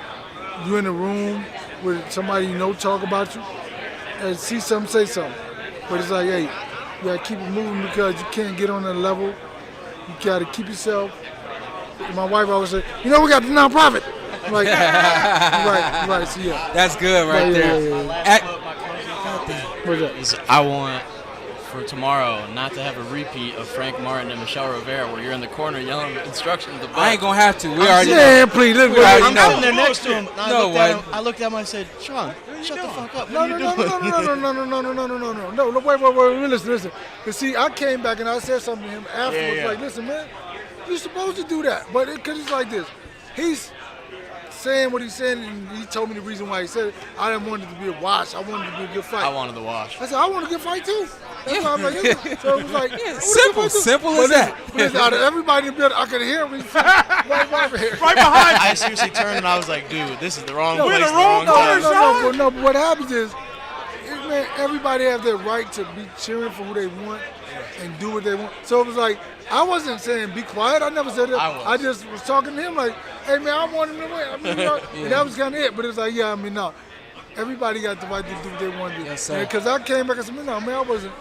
you in the room with somebody talk about you, and see something, say something. But it's like, hey, you gotta keep it moving because you can't get on that level. You gotta keep yourself. And my wife always say, we got the nonprofit. I'm like, right, so yeah. That's good right there. What's that? I want for tomorrow not to have a repeat of Frank Martin and Michelle Rivera where you're in the corner yelling instructions. I ain't gonna have to. We already know. Man, please, look. I'm sitting there next to him. I looked at him. I said, "Sean, shut the fuck up. No, wait, listen. Cause see, I came back and I said something to him afterwards. Like, listen, man, you're supposed to do that, but because it's like this, he's saying what he's saying, and he told me the reason why he said it. I didn't want it to be a wash. I wanted it to be a good fight. I wanted the wash. I said, I want a good fight too. That's why I'm like, so it was like, simple as that. But out of everybody in the building, I could hear him. Right behind you. I seriously turned and I was like, dude, this is the wrong place. No, but what happens is, man, everybody has their right to be cheering for who they want and do what they want. So it was like, I wasn't saying be quiet. I never said that. I just was talking to him like, hey, man, I want him to win. And that was kind of it. But it was like, no. Everybody got the right to do what they want to do. Yes, sir. Because I came back and said, no, man, I wasn't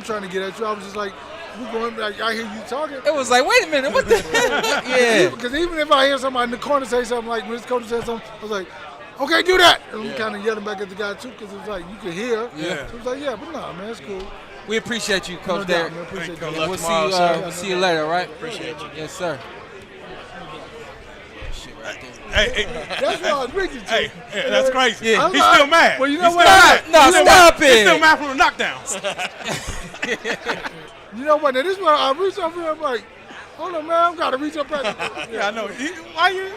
trying to get at you. I was just like, we're going, like, I hear you talking. It was like, wait a minute, what the hell? Yeah. Because even if I hear somebody in the corner say something like, Mr. Cody said something, I was like, okay, do that. And we kind of yelling back at the guy, too, because it was like, you could hear. Yeah. So it was like, but no, man, it's cool. We appreciate you, Coach Derek. Man, appreciate you. We'll see you later, all right? Appreciate you. Yes, sir. Hey, that's why I was with you, too. Hey, that's crazy. Yeah. He's still mad. Well, you know what? No, stop it. He's still mad from the knockdown. You know what? Now, this is why I reached up here. I'm like, hold on, man, I've got to reach up at Yeah, I know. Why you?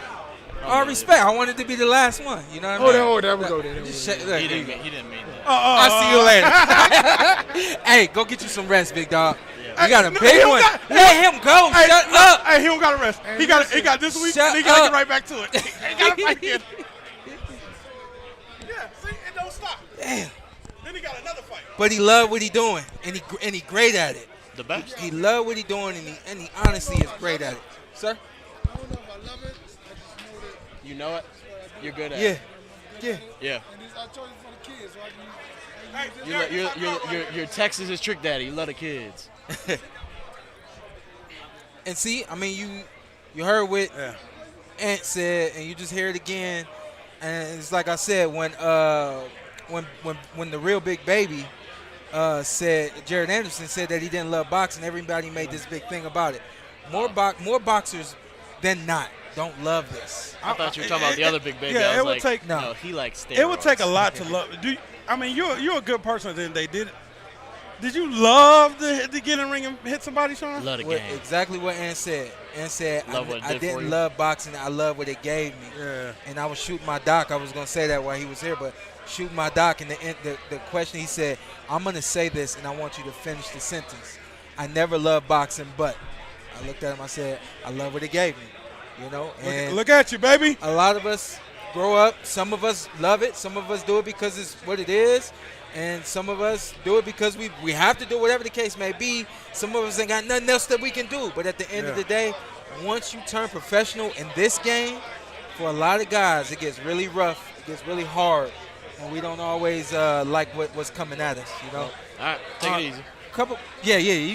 All respect. I wanted to be the last one. You know what I mean? There we go. There we go. He didn't mean that. I'll see you later. Hey, go get you some rest, big dog. You got a big one. Let him go. Shut up. Hey, he don't got to rest. He got this week. Shut He got to up. get right back to it. He got to fight again. Yeah, see, it don't stop. Damn. Then he got another fight. But he loved what he doing, and he great at it. The best. He loved what he doing, and he honestly is great at it. Sir? I don't know if I love it. I just know that. You know it? You're good at Yeah. it. Yeah. Yeah. And this, I told you for the kids, so I can You're Texas's trick daddy. You love the kids. And see, I mean, you heard what Ant said, and you just hear it again. And it's like I said, when the real big baby said, Jared Anderson said that he didn't love boxing, everybody made this big thing about it. More boxers than not don't love this. I thought you were talking about the other big baby. Yeah, I was it would like, take no, he likes steroids. It would take a lot to love. You're a good person. Then they did. Did you love to get in the ring and hit somebody, Shawn? Love the game. Exactly what Ant said. Ant said, I did didn't love boxing. I love what it gave me. Yeah. And I was shooting my doc. I was going to say that while he was here, but shooting my doc. And the question he said, I'm going to say this, and I want you to finish the sentence. I never loved boxing, but I looked at him. I said, I love what it gave me. You know? And look at you, baby. a lot of us grow up. Some of us love it. Some of us do it because it's what it is. And some of us do it because we have to do whatever the case may be. Some of us ain't got nothing else that we can do. But at the end of the day, once you turn professional in this game, for a lot of guys, it gets really rough. It gets really hard. And we don't always like what's coming at us, you know. All right, take it easy.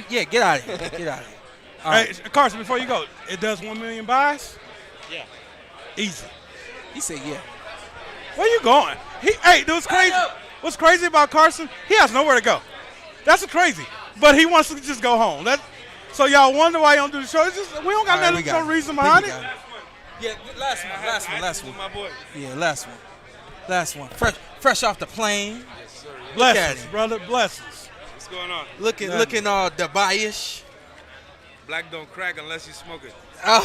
Yeah, get out of here. Get out of here. All Hey, right. Carson, before you go, it does 1 million buys? Yeah. Easy. He said, yeah. Where you going? What's crazy? What's crazy about Carson? He has nowhere to go. That's crazy. But he wants to just go home. So y'all wonder why he don't do the show. It's just, we don't got no reason behind it. Yeah, last one. My boy. Yeah, last one. Fresh off the plane. Blessings, brother. Blessings. What's going on? Looking all Dubai-ish. Black don't crack unless you smoke it. Oh.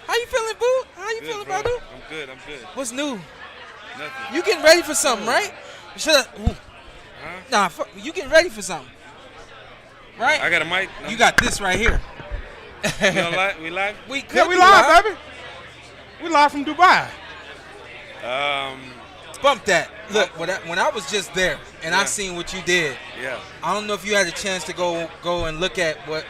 How you feeling, Boo? How you feeling, bro. Badu? I'm good. What's new? Nothing. You getting ready for something, right? Nah, you getting ready for something, right? I got a mic. No. You got this right here. We live? We live? We could Yeah, we be live, baby. We live from Dubai. Bump that. Look, when I was just there and I seen what you did, Yeah. I don't know if you had a chance to go and look at what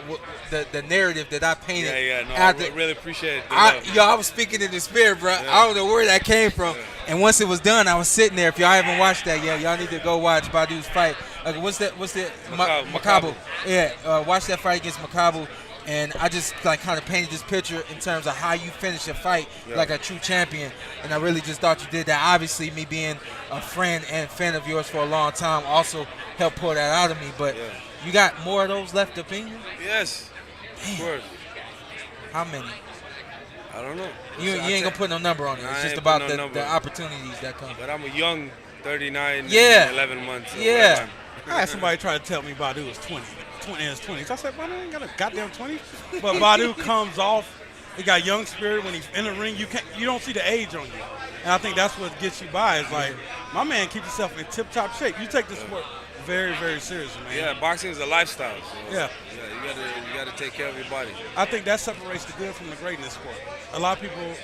the narrative that I painted. Yeah. No, after, I really appreciate it. I was speaking in the spirit, bro. Yeah. I don't know where that came from. And once it was done, I was sitting there. If y'all haven't watched that yet, y'all need to go watch Badu's fight. What's that? Makabu. Yeah, watch that fight against Makabu. And I just kind of painted this picture in terms of how you finish a fight like a true champion. And I really just thought you did that. Obviously, me being a friend and fan of yours for a long time also helped pull that out of me. But you got more of those left up in you? Yes. Of course. How many? I don't know. You ain't gonna put no number on it. It's just about the opportunities that come. But I'm a young 39 Yeah. and 11 months. So Yeah. I had somebody try to tell me Badu was 20 in his 20s. I said, Badu ain't got a goddamn 20. But Badu comes off. He got young spirit. When he's in the ring, you don't see the age on you. And I think that's what gets you by. It's like, my man, keep yourself in tip-top shape. You take this sport very, very seriously, man. Yeah, boxing is a lifestyle. So Yeah. you gotta take care of your body. I think that separates the good from the great in this sport. A lot of people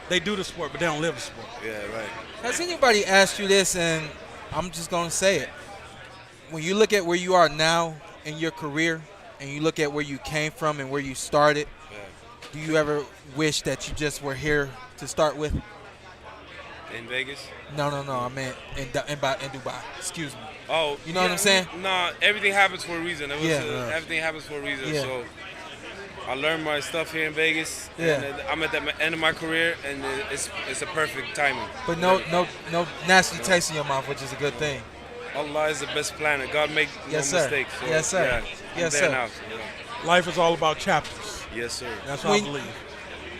they do the sport, but they don't live the sport. Yeah, right. Has anybody asked you this, and I'm just going to say it. When you look at where you are now in your career, and you look at where you came from and where you started, do you ever wish that you just were here to start with? In Vegas? No. I meant in Dubai. Excuse me. Oh, you know what I'm saying? No, everything happens for a reason. Everything happens for a reason. Yeah. So I learned my stuff here in Vegas. Yeah. And I'm at the end of my career, and it's a perfect timing. But no nasty taste in your mouth, which is a good thing. Allah is the best planner. God make no mistakes. So, yes, sir. Yeah, yes, I'm sir. there now, so, Life is all about chapters. Yes, sir. That's what I believe.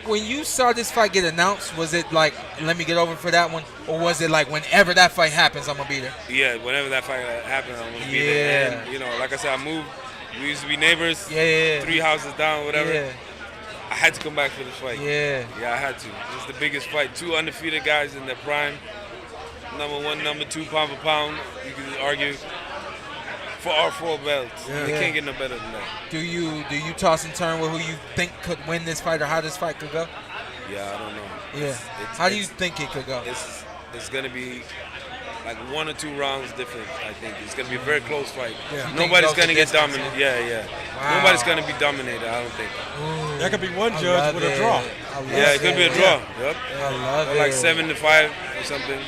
When you saw this fight get announced, was it like, let me get over for that one? Or was it like, whenever that fight happens, I'm going to be there? Yeah, whenever that fight happens, I'm going to be there. And, like I said, I moved. We used to be neighbors. Yeah. 3 houses down, whatever. Yeah. I had to come back for this fight. Yeah. Yeah, I had to. It's the biggest fight. 2 undefeated guys in their prime. Number 1, number 2, pound for pound. You can argue for our 4 belts. Yeah. They can't get no better than that. Do you toss and turn with who you think could win this fight or how this fight could go? Yeah, I don't know. Yeah. How do you think it could go? It's going to be like 1 or 2 rounds different, I think. It's going to be a very close fight. Yeah. Nobody's going to get distance, dominated. Yeah. Wow. Nobody's going to be dominated, I don't think. Ooh, There could be one I judge love with a it. draw. I love Yeah, it could be a draw. Yep. I love it. Like 7-5 or something.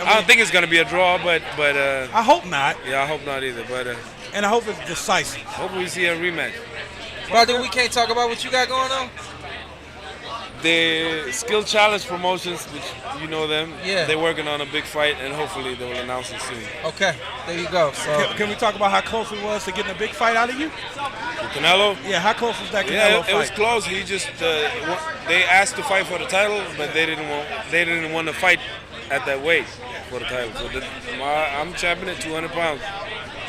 I don't think it's going to be a draw, but I hope not. yeah, I hope not either. But And I hope it's decisive. hopefully we see a rematch. Brother, we can't talk about what you got going on? The Skill Challenge Promotions, which you know them, Yeah. they're working on a big fight, and hopefully they will announce it soon. Okay, there you go. So Can we talk about how close it was to getting a big fight out of you? With Canelo? Yeah, how close was that Canelo Yeah, fight? it was close. He just they asked to fight for the title, but they didn't want to fight at that weight for the title. So I'm champion at 200 pounds.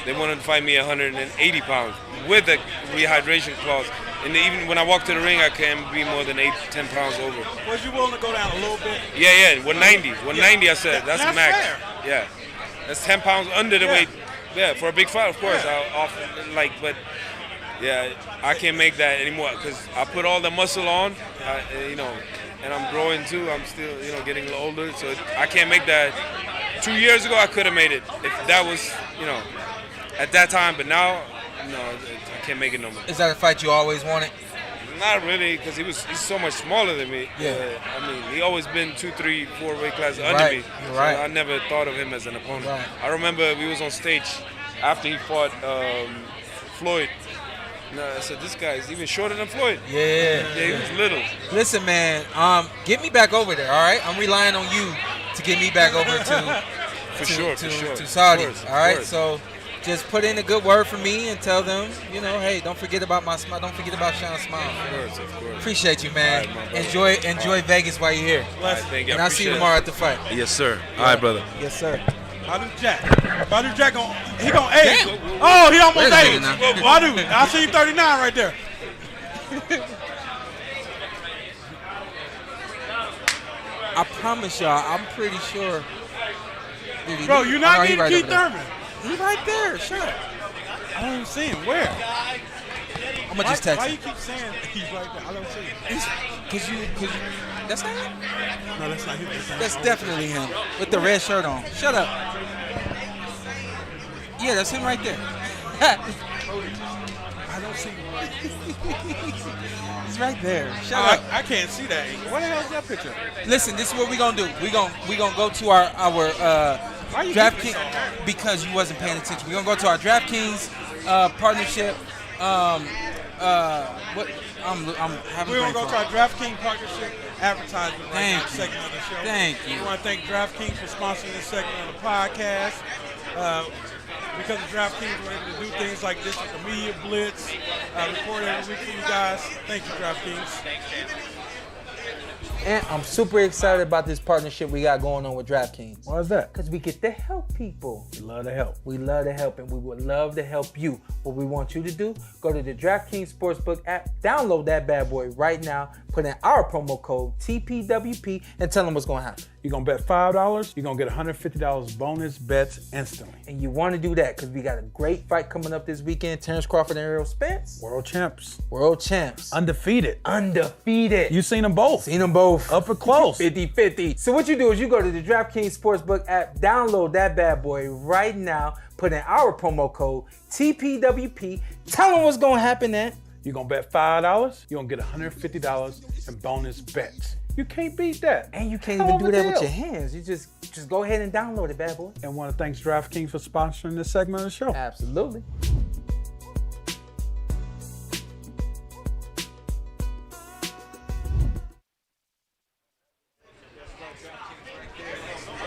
They wanted to fight me 180 pounds with a rehydration clause. And even when I walk to the ring, I can't be more than 10 pounds over. Was you willing to go down a little bit? Yeah, 190. 190, I said. That's the max. fair. Yeah. That's 10 pounds under the weight. Yeah, for a big fight, of course. But yeah, I can't make that anymore because I put all the muscle on, and I'm growing too. I'm still, getting a little older, so I can't make that. 2 years ago, I could have made it if that was, at that time, but now, no, I can't make it no more. is that a fight you always wanted? Not really, because he's so much smaller than me. Yeah. He always been 2, 3, 4 weight classes under Right, me. you're So right. I never thought of him as an opponent. Right. I remember we was on stage after he fought Floyd. No, I said, this guy is even shorter than Floyd. Yeah. Yeah, he was little. Listen, man, get me back over there, all right? I'm relying on you to get me back over to Saudi, Of course, all right? course. So just put in a good word for me and tell them, hey, don't forget about my smile. Don't forget about Sean's smile. Of course. Appreciate you, man. All right, my brother. Enjoy Vegas while you're here. All right, thank you. And I'll see you tomorrow at the fight. Yes, sir. All right, brother. Yes, sir. Badu Jack he gonna age. Oh, he almost Wait a aged. minute now. Badu, I see 39 right there. I promise y'all, I'm pretty sure. Bro, you're not getting right Keith over there. Thurman. He's right there, sure. I don't even see him. Where? I'm gonna just text Why him. you keep saying he's right there? I don't see him. Cause you, that's not him. No, that's not him. That's definitely him with the red shirt on. Shut up. Yeah, that's him right there. I don't see him. He's right there. Shut up. I can't see that. What the hell is that picture? Listen, this is what we're gonna do. We gonna go to our Why you DraftKings keeping it so hard? because you wasn't paying attention. We're gonna go to our DraftKings partnership. What? I'm having. We're going to brain go to our fart. DraftKings partnership advertisement right now, Thank you. segment of the show. Thank you. We want to thank DraftKings for sponsoring this segment of the podcast. Because of DraftKings, we're able to do things like this with the Media Blitz, record every week for you guys. Thank you, DraftKings. And I'm super excited about this partnership we got going on with DraftKings. Why is that? Because we get to help people. We love to help. We love to help, and we would love to help you. What we want you to do, go to the DraftKings Sportsbook app, download that bad boy right now, put in our promo code TPWP, and tell them what's going to happen. You're going to bet $5, you're going to get $150 bonus bets instantly. And you want to do that because we got a great fight coming up this weekend. Terrence Crawford and Errol Spence. World champs. World champs. Undefeated. Undefeated. You seen them both. Seen them both. Up for close. 50-50. So what you do is you go to the DraftKings Sportsbook app, download that bad boy right now, put in our promo code TPWP, tell them what's going to happen then. You're going to bet $5, you're going to get $150 in bonus bets. You can't beat that. And you can't Hell even of do a that deal. with your hands. You just go ahead and download it, bad boy. And want to thank DraftKings for sponsoring this segment of the show. Absolutely.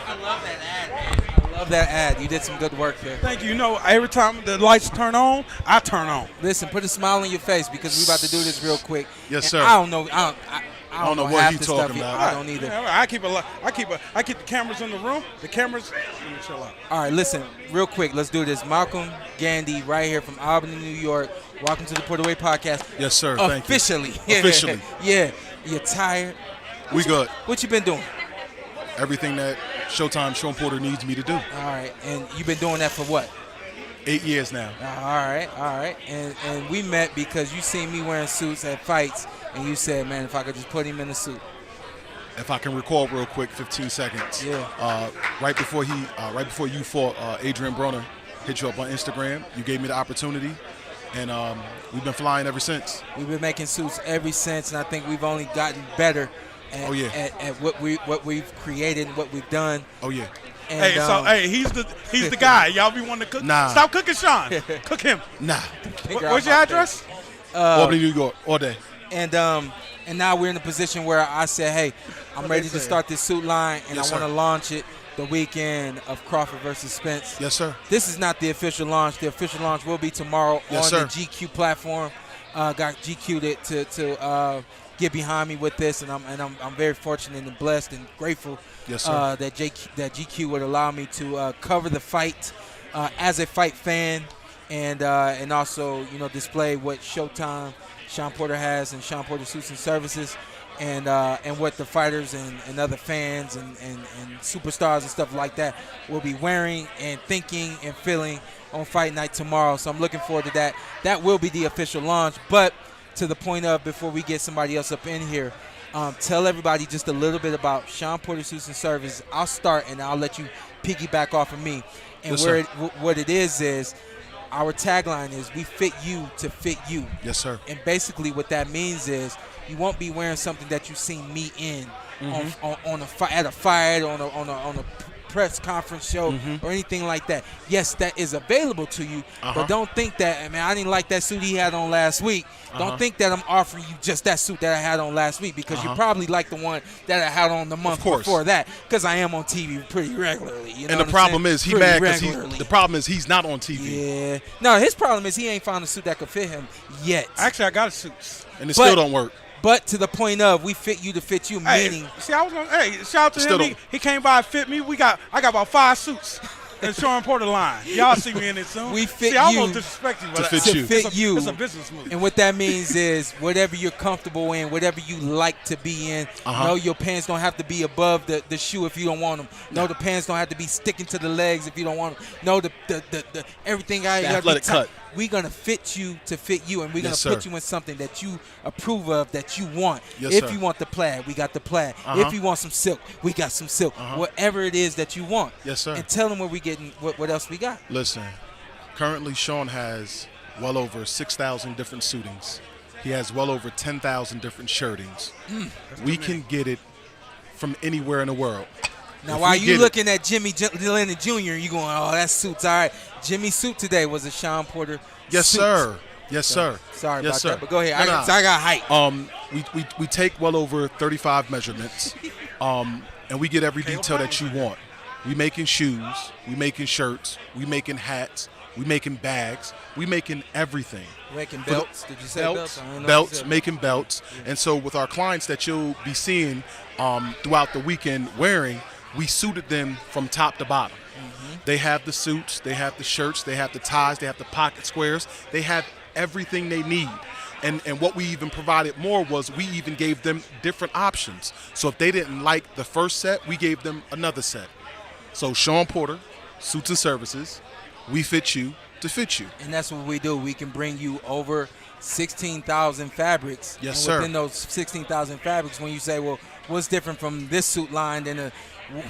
I love that ad. You did some good work there. Thank you. You know, every time the lights turn on, I turn on. Listen, put a smile on your face because we about to do this real quick. Yes, And sir. I don't know. I don't know what half he the talking stuff. about. I don't either. Yeah, I keep the cameras in the room. The cameras. Let me chill out. All right, listen, real quick. Let's do this. Malcolm Gandy, right here from Albany, New York. Welcome to the Porterweight Podcast. Yes, sir. Thank you. Officially. Officially. Yeah. You're tired. We good. What you been doing? Everything that Showtime, Shawn Porter needs me to do. All right, and you've been doing that for what? 8 years now. All right. And we met because you seen me wearing suits at fights, and you said, man, if I could just put him in a suit. If I can recall real quick, 15 seconds. Yeah. Right before you fought Adrian Brenagh, hit you up on Instagram. You gave me the opportunity, and we've been flying ever since. We've been making suits ever since, and I think we've only gotten better at what we've created and what we've done. Oh yeah. And, he's the guy. Y'all be wanting to cook. Nah. Stop cooking, Sean. Cook him. Nah. Where's your address? Albany, New York, all day. And And now we're in a position where I said, hey, I'm ready to start this suit line, and I want to launch it the weekend of Crawford versus Spence. Yes, sir. This is not the official launch. The official launch will be tomorrow on the GQ platform. Got GQ'd to get behind me with this, and I'm very fortunate and blessed and grateful that GQ would allow me to cover the fight as a fight fan, and also display what Showtime Shawn Porter has and Shawn Porter Suits and Services, and what the fighters and other fans and superstars and stuff like that will be wearing and thinking and feeling on fight night tomorrow. So I'm looking forward to that. That will be the official launch. But to the point of, before we get somebody else up in here, tell everybody just a little bit about Shawn Porter Suits and Services. I'll start, and I'll let you piggyback off of me. And what it is our tagline is, we fit you to fit you. Yes, sir. And basically what that means is, you won't be wearing something that you've seen me in at a fight, on a press conference show or anything like that. Yes, that is available to you, but don't think that, man, I didn't like that suit he had on last week. Don't think that I'm offering you just that suit that I had on last week, because you probably like the one that I had on the month before that, because I am on TV pretty regularly. You know, and the problem is he mad because the problem is he's not on TV. Yeah. No, his problem is he ain't found a suit that could fit him yet. Actually, I got a suit. And it still don't work. But to the point of, we fit you to fit you, meaning. See, I was gonna. Hey, shout out to him. He came by and fit me. I got about 5 suits in Shawn Porter line. Y'all see me in it soon. We fit I you won't disrespect you, to fit you. It's a business move. And what that means is, whatever you're comfortable in, whatever you like to be in. No, your pants don't have to be above the shoe if you don't want them. No, the pants don't have to be sticking to the legs if you don't want them. No, the everything I got athletic cut. We're going to fit you to fit you, and we're going to put you in something that you approve of, that you want. If you want the plaid, we got the plaid. If you want some silk, we got some silk. Whatever it is that you want. Yes, sir. And tell them where we getting, what else we got. Listen, currently Shawn has well over 6,000 different suitings. He has well over 10,000 different shirtings. We can get it from anywhere in the world. Now, while you looking at Jimmy Lennon Jr., you going, oh, that suit's all right. Jimmy's suit today was a Shawn Porter Yes, suit. sir. Yes, sir. Sorry yes, about sir. that, but go ahead. I got height. We take well over 35 measurements, and we get every detail that you want. We making shoes, we making shirts, we making hats, we making bags, we making everything. Making belts. Did you say belts? Belts, making belts. Yeah. And so with our clients that you'll be seeing throughout the weekend wearing, we suited them from top to bottom. They have the suits, they have the shirts, they have the ties, they have the pocket squares, they have everything they need. And what we even provided more was, we even gave them different options. So if they didn't like the first set, we gave them another set. So Shawn Porter, Suits and Services, we fit you to fit you. And that's what we do. We can bring you over 16,000 fabrics. Yes, and sir. Within those 16,000 fabrics, when you say, well, what's different from this suit line than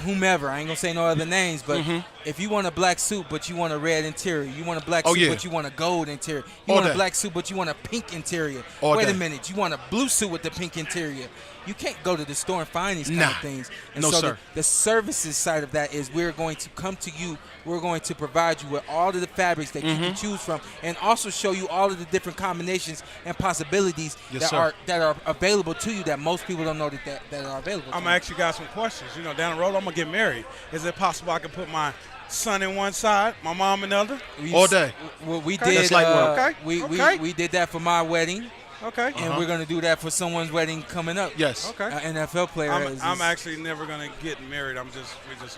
whomever, I ain't gonna say no other names, but if you want a black suit but you want a red interior, you want a black suit but you want a gold interior, you want a black suit but you want a pink interior, wait a minute, you want a blue suit with the pink interior, you can't go to the store and find these kind of things. And no, so sir. The services side of that is, we're going to come to you, we're going to provide you with all of the fabrics that you can choose from, and also show you all of the different combinations and possibilities that are available to you, that most people don't know that are available to you. Actually got some questions. You know, down the road, I'm going to get married. Is it possible I can put my son in one side, my mom in the other? All day. Well, we Okay. did. That's like work. We did that for my wedding. Okay. And we're gonna do that for someone's wedding coming up. Yes. Okay. NFL player. I'm actually never gonna get married.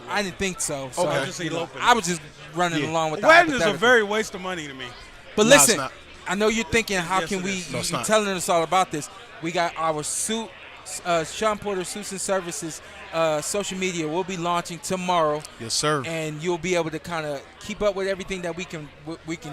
I didn't think so. So I'm just eloping. I was just running along with the wedding is a very waste of money to me. But listen, I know you're thinking, how can we? No, you're telling us all about this. We got our suit, Shawn Porter Suits and Services social media. We'll be launching tomorrow. Yes, sir. And you'll be able to kind of keep up with everything that we can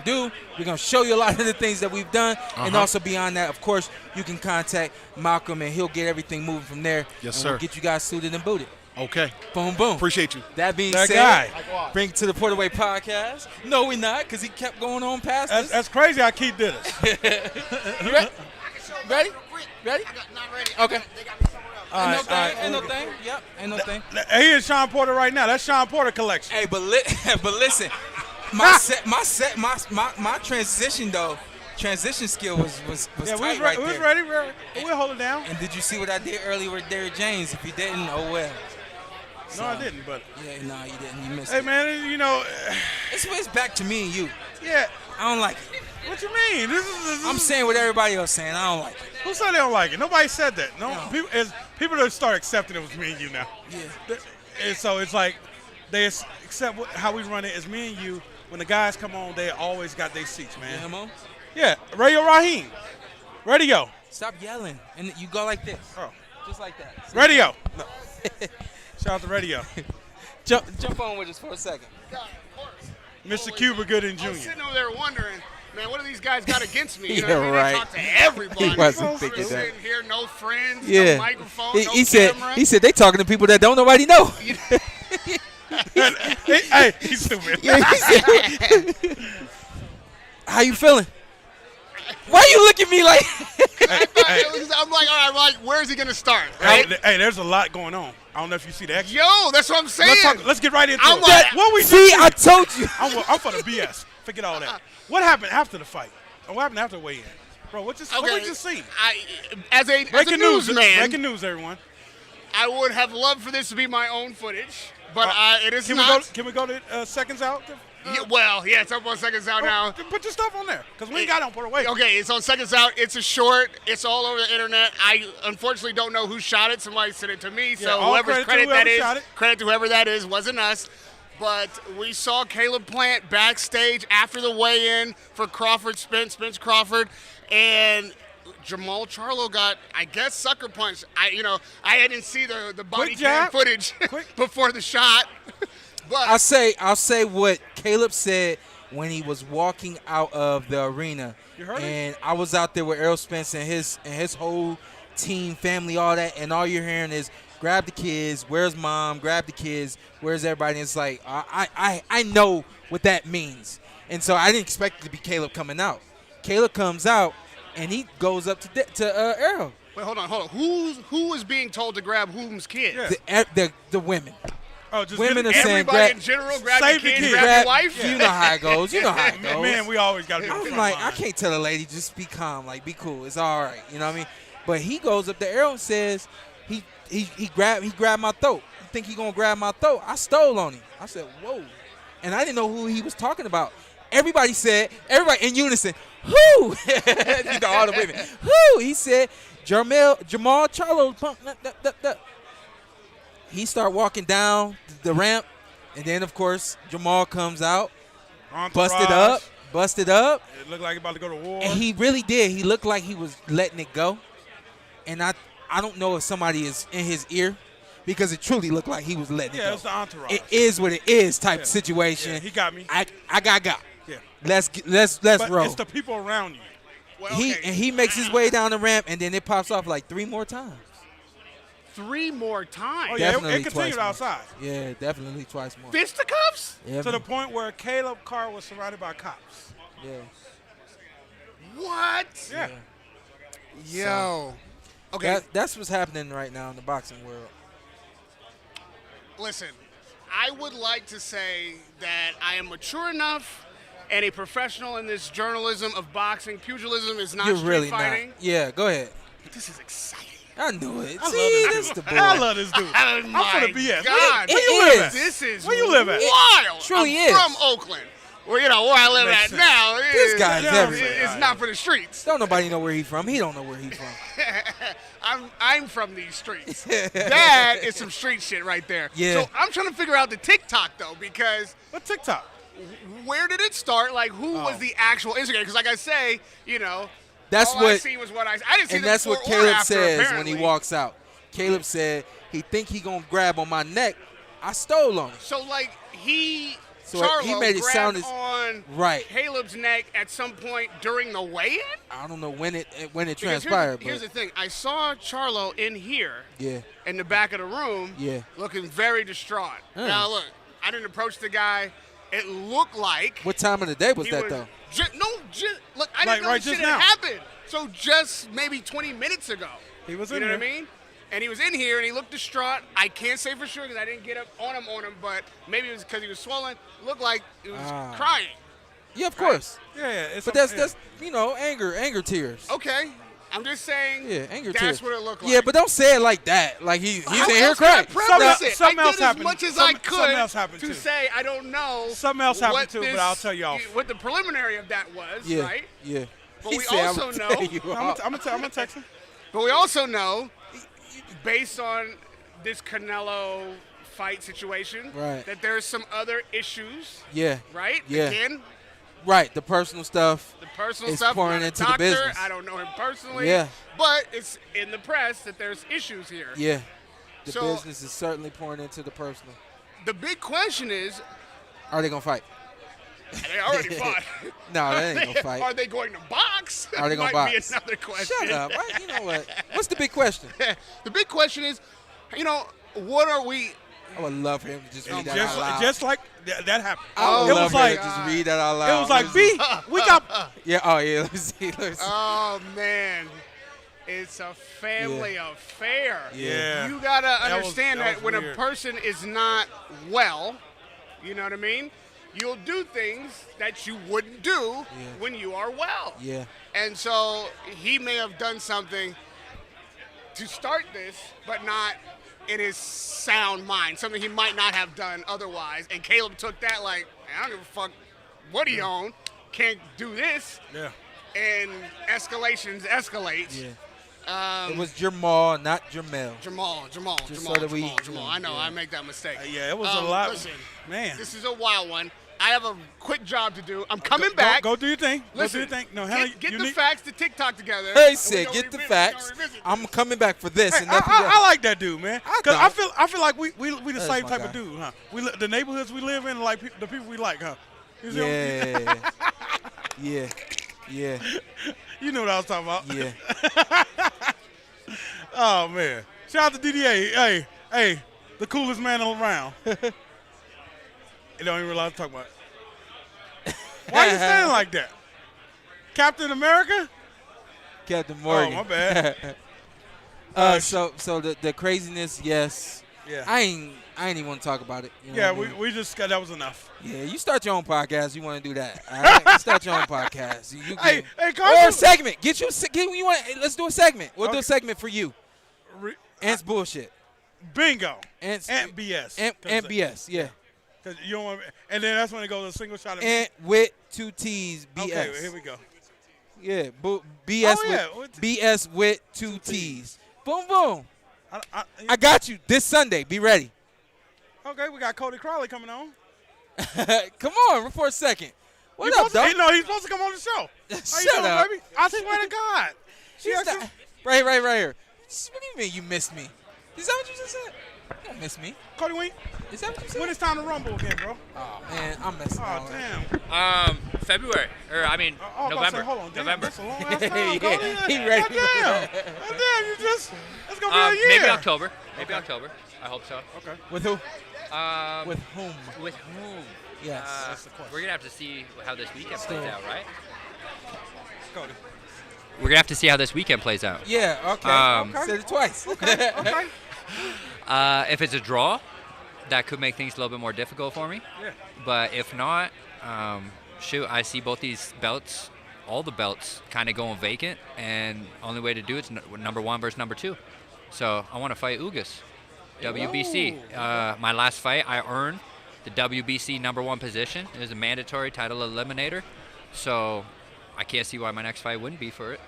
do. We're gonna show you a lot of the things that we've done, and also beyond that, of course, you can contact Malcolm, and he'll get everything moving from there. Yes, and sir. We'll get you guys suited and booted. Okay. Boom, boom. Appreciate you. That being That said, guy. bring it to the Porterway podcast. No, we're not, because he kept going on past us. That's crazy. I keep this. You ready? Ready? Ready? Not ready. Okay. They got me somewhere else. Ain't no thing. Yep. Ain't no thing. He is Shawn Porter right now. That's Shawn Porter collection. Hey, but listen, my transition though transition skill was Yeah, tight right we was there. ready. We'll hold it down. And did you see what I did earlier with Derrick James? If you didn't, oh well. No, I didn't, but. Yeah, no, you didn't. You missed Hey, it. man, you know. It's back to me and you. Yeah. I don't like it. What you mean? I'm saying what everybody else saying. I don't like it. Who said they don't like it? Nobody said that. No. No. People that start accepting it was me and you now. Yeah. And so it's like they accept how we run it as me and you. When the guys come on, they always got their seats, man. Come on. Yeah. Radio Raheem. Radio. Stop yelling. And you go like this. Oh. Just like that. See? Radio. No. Shout out to Radio. Jump on with us for a second. Mr. Cuba Gooding Jr. I was sitting over there wondering, man, what do these guys got against me? You know Yeah, what I mean? right. They talk to everybody. He wasn't We're thinking that. sitting here, no friends, Yeah. no microphone, no he said camera. he said they talking to people that don't nobody know. Hey, he's stupid. Yeah, he said, how you feeling? Why you look at me like? I'm like, all right, like, where's he gonna start? Right? Hey, there's a lot going on. I don't know if you see the action. Yo, that's what I'm saying. Let's get right into I'm it. like- What we just See, seen- I told you. I'm for the BS. Forget all that. What happened after the fight? Or what happened after the weigh-in? Bro, what we just seen? As a Breaking news, newsman, breaking news, everyone. I would have loved for this to be my own footage, but it is Can not. we go to seconds out? Yeah, it's up on seconds out now. Put your stuff on there, because we ain't got it on Put Away. Okay, it's on seconds out. It's a short. It's all over the internet. I unfortunately don't know who shot it. Somebody sent it to me. So all whoever's credit to whoever shot it. credit to whoever that is, wasn't us. But we saw Caleb Plant backstage after the weigh-in for Crawford, Spence Crawford, and Jamal Charlo got, I guess, sucker punched. I didn't see the body cam footage before the shot. But I'll say what Caleb said when he was walking out of the arena. You heard and I was out there with Errol Spence and his whole team, family, all that, and all you're hearing is grab the kids, where's mom, grab the kids, where's everybody? And it's like I know what that means. And so I didn't expect it to be Caleb coming out. Caleb comes out and he goes up to Errol. Wait, hold on. Who is being told to grab whom's kids? The women. Oh, just women are saying everybody in general, grab your save the kids, kids. grab your wife. You know how it goes. You know how it goes. Man, we always got to be on the I'm front like, line. I can't tell a lady, just be calm, like be cool. It's all right. You know what I mean? But he goes up to Errol and says, he grabbed my throat. You think he gonna grab my throat? I stole on him. I said, whoa. And I didn't know who he was talking about. Everybody in unison, who? You know, all the women. Who? He said, Jamal Charlo punk. He started walking down the ramp, and then of course Jamal comes out, busted up. It looked like he about to go to war. And he really did. He looked like he was letting it go. And I don't know if somebody is in his ear, because it truly looked like he was letting it go. Yeah, it's the entourage. It is what it is type situation. Yeah, he got me. I got. Yeah. Let's But roll. it's the people around you. Well, He makes his way down the ramp, and then it pops off like 3 more times. 3 more times. Oh, yeah, Definitely it continued twice more. outside. Yeah, definitely twice more. Fisticuffs? Yeah, To the point where Caleb Carr was surrounded by cops. yeah. What? Yeah. Yo. Okay. That's what's happening right now in the boxing world. Listen, I would like to say that I am mature enough and a professional in this journalism of boxing. Pugilism is not You're street really fighting. not. Yeah, go ahead. This is exciting. I knew it. I See, love this this the dude. boy. I love this dude. Oh I'm for the my BS. God. Where you live at? This is Where you live at? wild. Truly I'm is. from Oakland. Well, where I live Makes at sense. now. This guy's everywhere. It's not for the streets. Don't nobody know where he's from. He don't know where he's from. I'm from these streets. That is some street shit right there. Yeah. So I'm trying to figure out the TikTok though, because What TikTok? where did it start? Like, who was the actual Instagram? Because, like I say, That's all I what, see was what I didn't see. and the that's what before or Caleb after, says when apparently. he walks out. Caleb said he think he gonna grab on my neck. I stole on him. So, like, he He made it sound grabbed on right. Caleb's neck at some point during the weigh-in. I don't know when it Because transpired, Here's the but thing. I saw Charlo in here. yeah, In the back of the room. Yeah. Looking very distraught. Hmm. Now look, I didn't approach the guy. It looked like what time of the day was he that was though? Look, I Like didn't know right this shit just had now. happened. So just maybe 20 minutes ago. He was You in know here. what I mean? And he was in here and he looked distraught. I can't say for sure because I didn't get up on him, but maybe it was because he was swollen. Looked like he was crying. Yeah, of course. Yeah. But that's anger tears. Okay. I'm just saying. Yeah, anger that's tears. what it looked like. Yeah, but don't say it like that. Like he's in here crying. Something else as happened. much as Something I could else happened to too. say I don't know. Something else happened what too, this, but I'll tell you off. What the preliminary of that was, Yeah, right? yeah. But He we said, also "I'ma know. tell you off." I'm gonna text him. But we also know, based on this Canelo fight situation, Right. that there's some other issues. Yeah. Right. Yeah. Again, Right. The personal stuff. the personal It's stuff. pouring not a into the doctor, business. I don't know him personally. Yeah. But it's in the press that there's issues here. Yeah. The So- business is certainly pouring into the personal. The big question is, Are they gonna fight? they already fought. No, that ain't gonna fight. Are they going to box? Are they gonna Might box? be another question. Shut up. Right? You know what? What's the big question? The big question is, what are we? I would love for him to just read that out loud. Just like that happened. I would it love was for like him to just read that out loud. it was like B. We got. Yeah. Oh yeah. Let me see. Let me see. Oh man, it's a family affair. Yeah. You gotta was- understand that that, was when weird. a person is not well, you know what I mean? You'll do things that you wouldn't do when you are well. Yeah. And so he may have done something to start this, but not in his sound mind, something he might not have done otherwise. And Caleb took that like, I don't give a fuck what he own, can't do this. Yeah. And escalations escalate. Yeah. It was Jamal, not Jamel. Jamal. Just so that we- I know, I make that mistake. Yeah, it was a lot. Listen, Man. this is a wild one. I have a quick job to do. I'm coming back. Go do your thing. Listen, go do your thing. No, Hannah, get you the need. facts, the TikTok together. Hey, and said, we gonna get the revisit- facts. we gonna revisit I'm coming back for this. Hey, and nothing I else. like that dude, man. Cause I feel like we the That's same my type guy. of dude, huh? The neighborhoods we live in, like the people we like, huh? You see what I'm- Yeah. Yeah. You know what I was talking about. Yeah. Oh man. Shout out to DDA. Hey, the coolest man around. You don't even realize what I'm talking about. Why you standing like that? Captain America? Captain Morgan. Oh, my bad. So the craziness, yes. Yeah. I ain't even want to talk about it. You know Yeah, what I mean? we just got that was enough. Yeah, you start your own podcast. You want to do that? All right, you start your own podcast. You Hey, or Carson. a segment. You want? Let's do a segment. We'll do a segment for you. Ant's bullshit. Bingo. Ant's Ant BS. Ant BS. Yeah. Cause you don't want, and then that's when it goes a single shot of Ant with 2 T's. BS. Okay, here we go. Yeah. BS Oh, yeah. with BS with 2 T's. Boom boom. I got you this Sunday. Be ready. Okay, we got Cody Crowley coming on. Come on, for a second. What up, dog? No, he's supposed to come on the show. How you Shut doing, up. baby? I swear to God. She's not, right here. What do you mean you missed me? Is that what you just said? You don't miss me. Cody Wink, Is that what you said? when it's time to rumble again, bro? Oh, man, I'm messing Oh, up. damn. February, or I mean, I was about to November. say, hold on, damn, November. that's a long ass time, Cody. Yeah, he ready. Damn, you just, it's going to be a year. Maybe October. Maybe October. I hope so. Okay. With who? Um, With whom? with whom? Yes. That's the question. We're gonna have to see how this weekend plays out, right? Cody. We're gonna have to see how this weekend plays out. Yeah, okay. Okay. Said it twice. Okay. If it's a draw, that could make things a little bit more difficult for me. Yeah. But if not, I see both these belts, all the belts, kind of going vacant, and only way to do it's number 1 versus number 2. So I want to fight Ugas, WBC. My last fight, I earned the WBC number 1 position. It was a mandatory title eliminator. So I can't see why my next fight wouldn't be for it.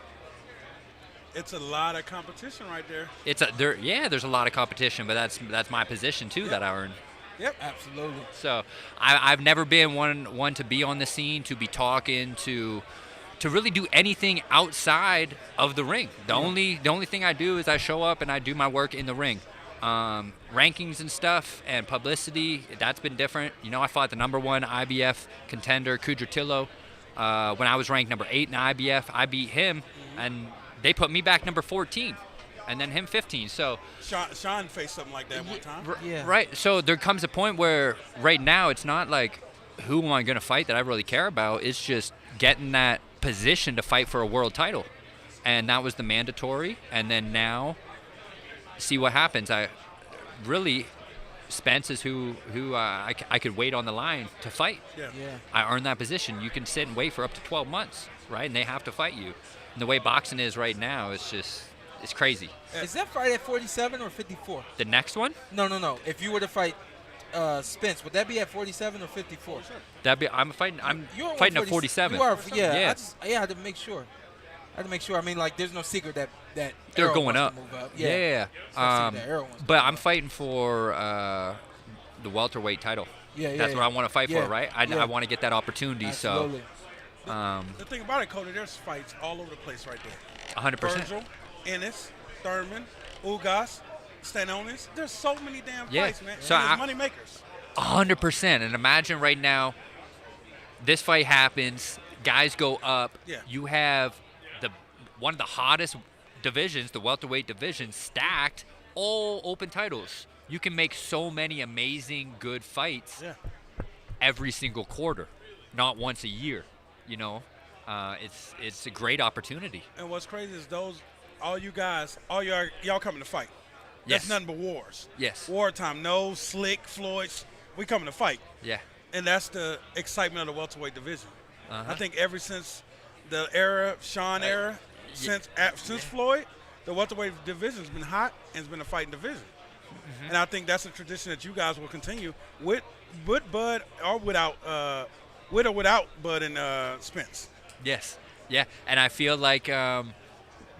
It's a lot of competition right there. There's a lot of competition, but that's my position too that I earned. Yep. Absolutely. So I've never been one to be on the scene, to be talking, to really do anything outside of the ring. The only thing I do is I show up and I do my work in the ring. Rankings and stuff and publicity, that's been different. You know, I fought the number 1 IBF contender, Kudratillo, when I was ranked number 8 in the IBF. I beat him, and they put me back number 14, and then him 15. So Shawn faced something like that one time. Right. So there comes a point where right now it's not like who am I going to fight that I really care about. It's just getting that position to fight for a world title. And that was the mandatory. And then now see what happens. I really Spence is who I could wait on the line to fight. Yeah. I earned that position. You can sit and wait for up to 12 months, right? And they have to fight you. And the way boxing is right now, it's crazy. Is that fight at 47 or 54? The next one? No. If you were to fight Spence, would that be at 47 or 54? I'm fighting You're at 47. You are, yeah. Yeah. I had to make sure. I mean, like, there's no secret that they're Arrow going wants up. to move up. Yeah. There's no secret that Arrow wants to But move I'm up. fighting for the welterweight title. Yeah. That's what I want to fight for, Yeah. right? I want to get that opportunity. Absolutely. So, The thing about it, Cody, there's fights all over the place right there. 100%. Virgil, Ennis, Thurman, Ugas, Stanonis. There's so many damn fights, man. So And there's money makers. 100%. And imagine right now, this fight happens, guys go up. Yeah. You have one of the hottest divisions, the welterweight division, stacked, all open titles. You can make so many amazing, good fights every single quarter, not once a year. You know, it's a great opportunity. And what's crazy is all you guys, y'all coming to fight. That's Yes. nothing but wars. Yes. Wartime. No Slick, Floyd's. We coming to fight. Yeah. And that's the excitement of the welterweight division. Uh-huh. I think ever since the era, Shawn era, since Floyd, the welterweight division's been hot and it's been a fighting division. Mm-hmm. And I think that's a tradition that you guys will continue with Bud or without Bud and Spence. Yes. Yeah. And I feel like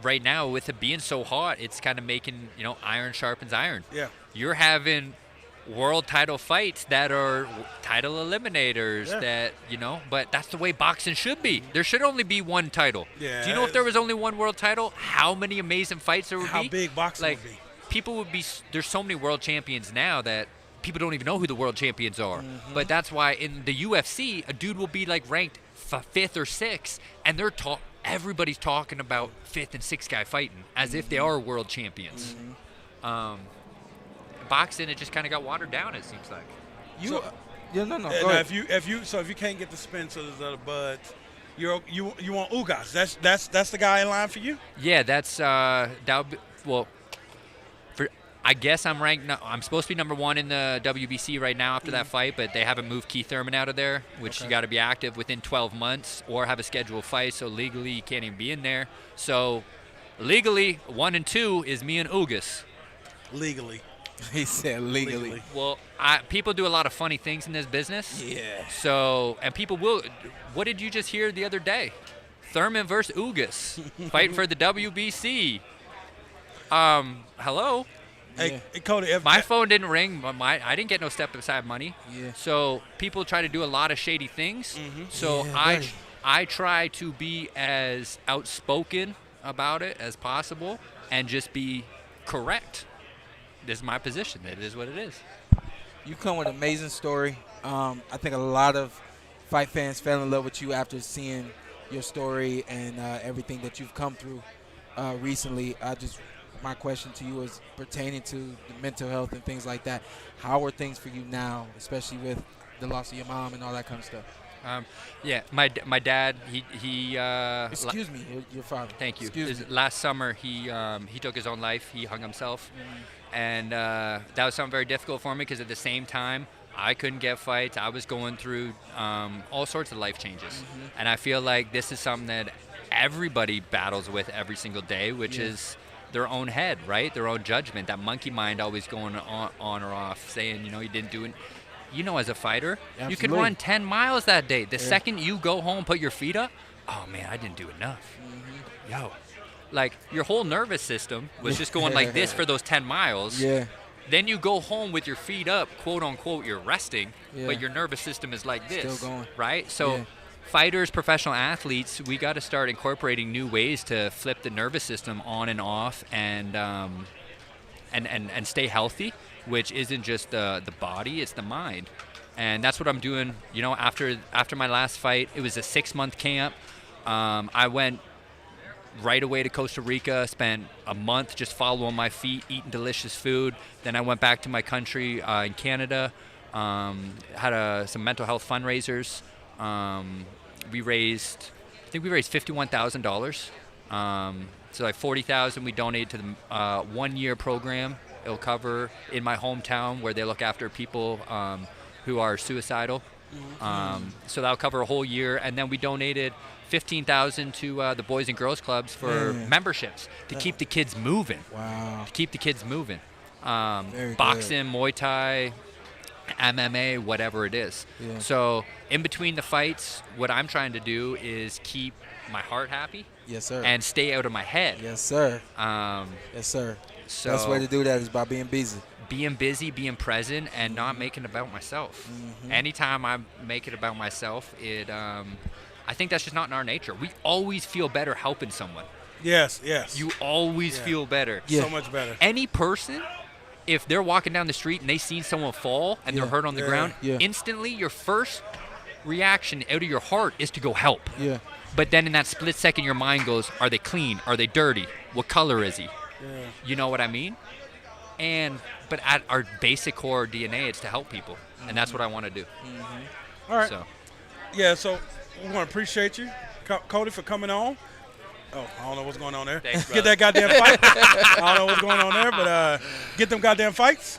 right now, with it being so hot, it's kind of making, iron sharpens iron. Yeah. You're having world title fights that are title eliminators but that's the way boxing should be. There should only be one title. Yeah. Do you know if there was only one world title, how many amazing fights there would be? How big boxing would be. People would be, there's so many world champions now that people don't even know who the world champions are. Mm-hmm. But that's why in the UFC, a dude will be like ranked 5th or 6th, and everybody's talking about 5th and 6th guy fighting as if they are world champions. Boxing, it just kind of got watered down, it seems like. Go Now, ahead. if you can't get the Spencers or the Buds, you want Ugas. That's the guy in line for you. Yeah, that's that would be, well. I guess I'm ranked. I'm supposed to be number 1 in the WBC right now after that fight, but they haven't moved Keith Thurman out of there, which you got to be active within 12 months or have a scheduled fight. So legally, you can't even be in there. So legally, 1 and 2 is me and Ugas. Legally. He said legally. Well, people do a lot of funny things in this business. Yeah. So, and people will. What did you just hear the other day? Thurman versus Ugas, fighting for the WBC. Hello. Hey, Cody. My phone didn't ring. I didn't get no step aside money. Yeah. So people try to do a lot of shady things. So I try to be as outspoken about it as possible and just be correct. This is my position. It is what it is. You come with an amazing story. I think a lot of fight fans fell in love with you after seeing your story and everything that you've come through recently. My question to you is pertaining to the mental health and things like that. How are things for you now, especially with the loss of your mom and all that kind of stuff? My dad, he excuse me, your father. Thank you. Excuse me. Last summer, he took his own life. He hung himself. And that was something very difficult for me because at the same time, I couldn't get fights. I was going through all sorts of life changes. And I feel like this is something that everybody battles with every single day, which is their own head, right? Their own judgment. That monkey mind always going on or off, saying, you didn't do it. As a fighter, you can run 10 miles that day. The second you go home, put your feet up, oh, man, I didn't do enough. Yo. Like, your whole nervous system was just going like this for those 10 miles. Yeah. Then you go home with your feet up, quote unquote, you're resting, but your nervous system is like this. Still going. Right? So fighters, professional athletes, we got to start incorporating new ways to flip the nervous system on and off and stay healthy, which isn't just the body, it's the mind. And that's what I'm doing, after my last fight. It was a 6-month camp. I went right away to Costa Rica, spent a month just following my feet, eating delicious food. Then I went back to my country in Canada, had some mental health fundraisers. We raised $51,000. So like $40,000 we donated to the 1-year program It'll cover in my hometown where they look after people who are suicidal. So that'll cover a whole year, and then we donated $15,000 to the Boys and Girls Clubs for memberships to keep the kids moving. Wow. To keep the kids moving. Very Boxing, Muay Thai, MMA, whatever it is. Yeah. So in between the fights, what I'm trying to do is keep my heart happy. Yes, sir. And stay out of my head. Yes, sir. Yes, sir. So Best way to do that is by being busy. Being busy, being present, and not making it about myself. Anytime I make it about myself, I think that's just not in our nature. We always feel better helping someone. Yes. You always feel better. So much better. Any person, if they're walking down the street and they see someone fall and they're hurt on the ground, instantly your first reaction out of your heart is to go help. Yeah. But then in that split second, your mind goes, are they clean? Are they dirty? What color is he? Yeah. You know what I mean? But at our basic core DNA, it's to help people. And that's what I want to do. All right. So. Yeah, so we want to appreciate you, Cody, for coming on. Oh, I don't know what's going on there. Thanks, get that goddamn fight. I don't know what's going on there, but get them goddamn fights.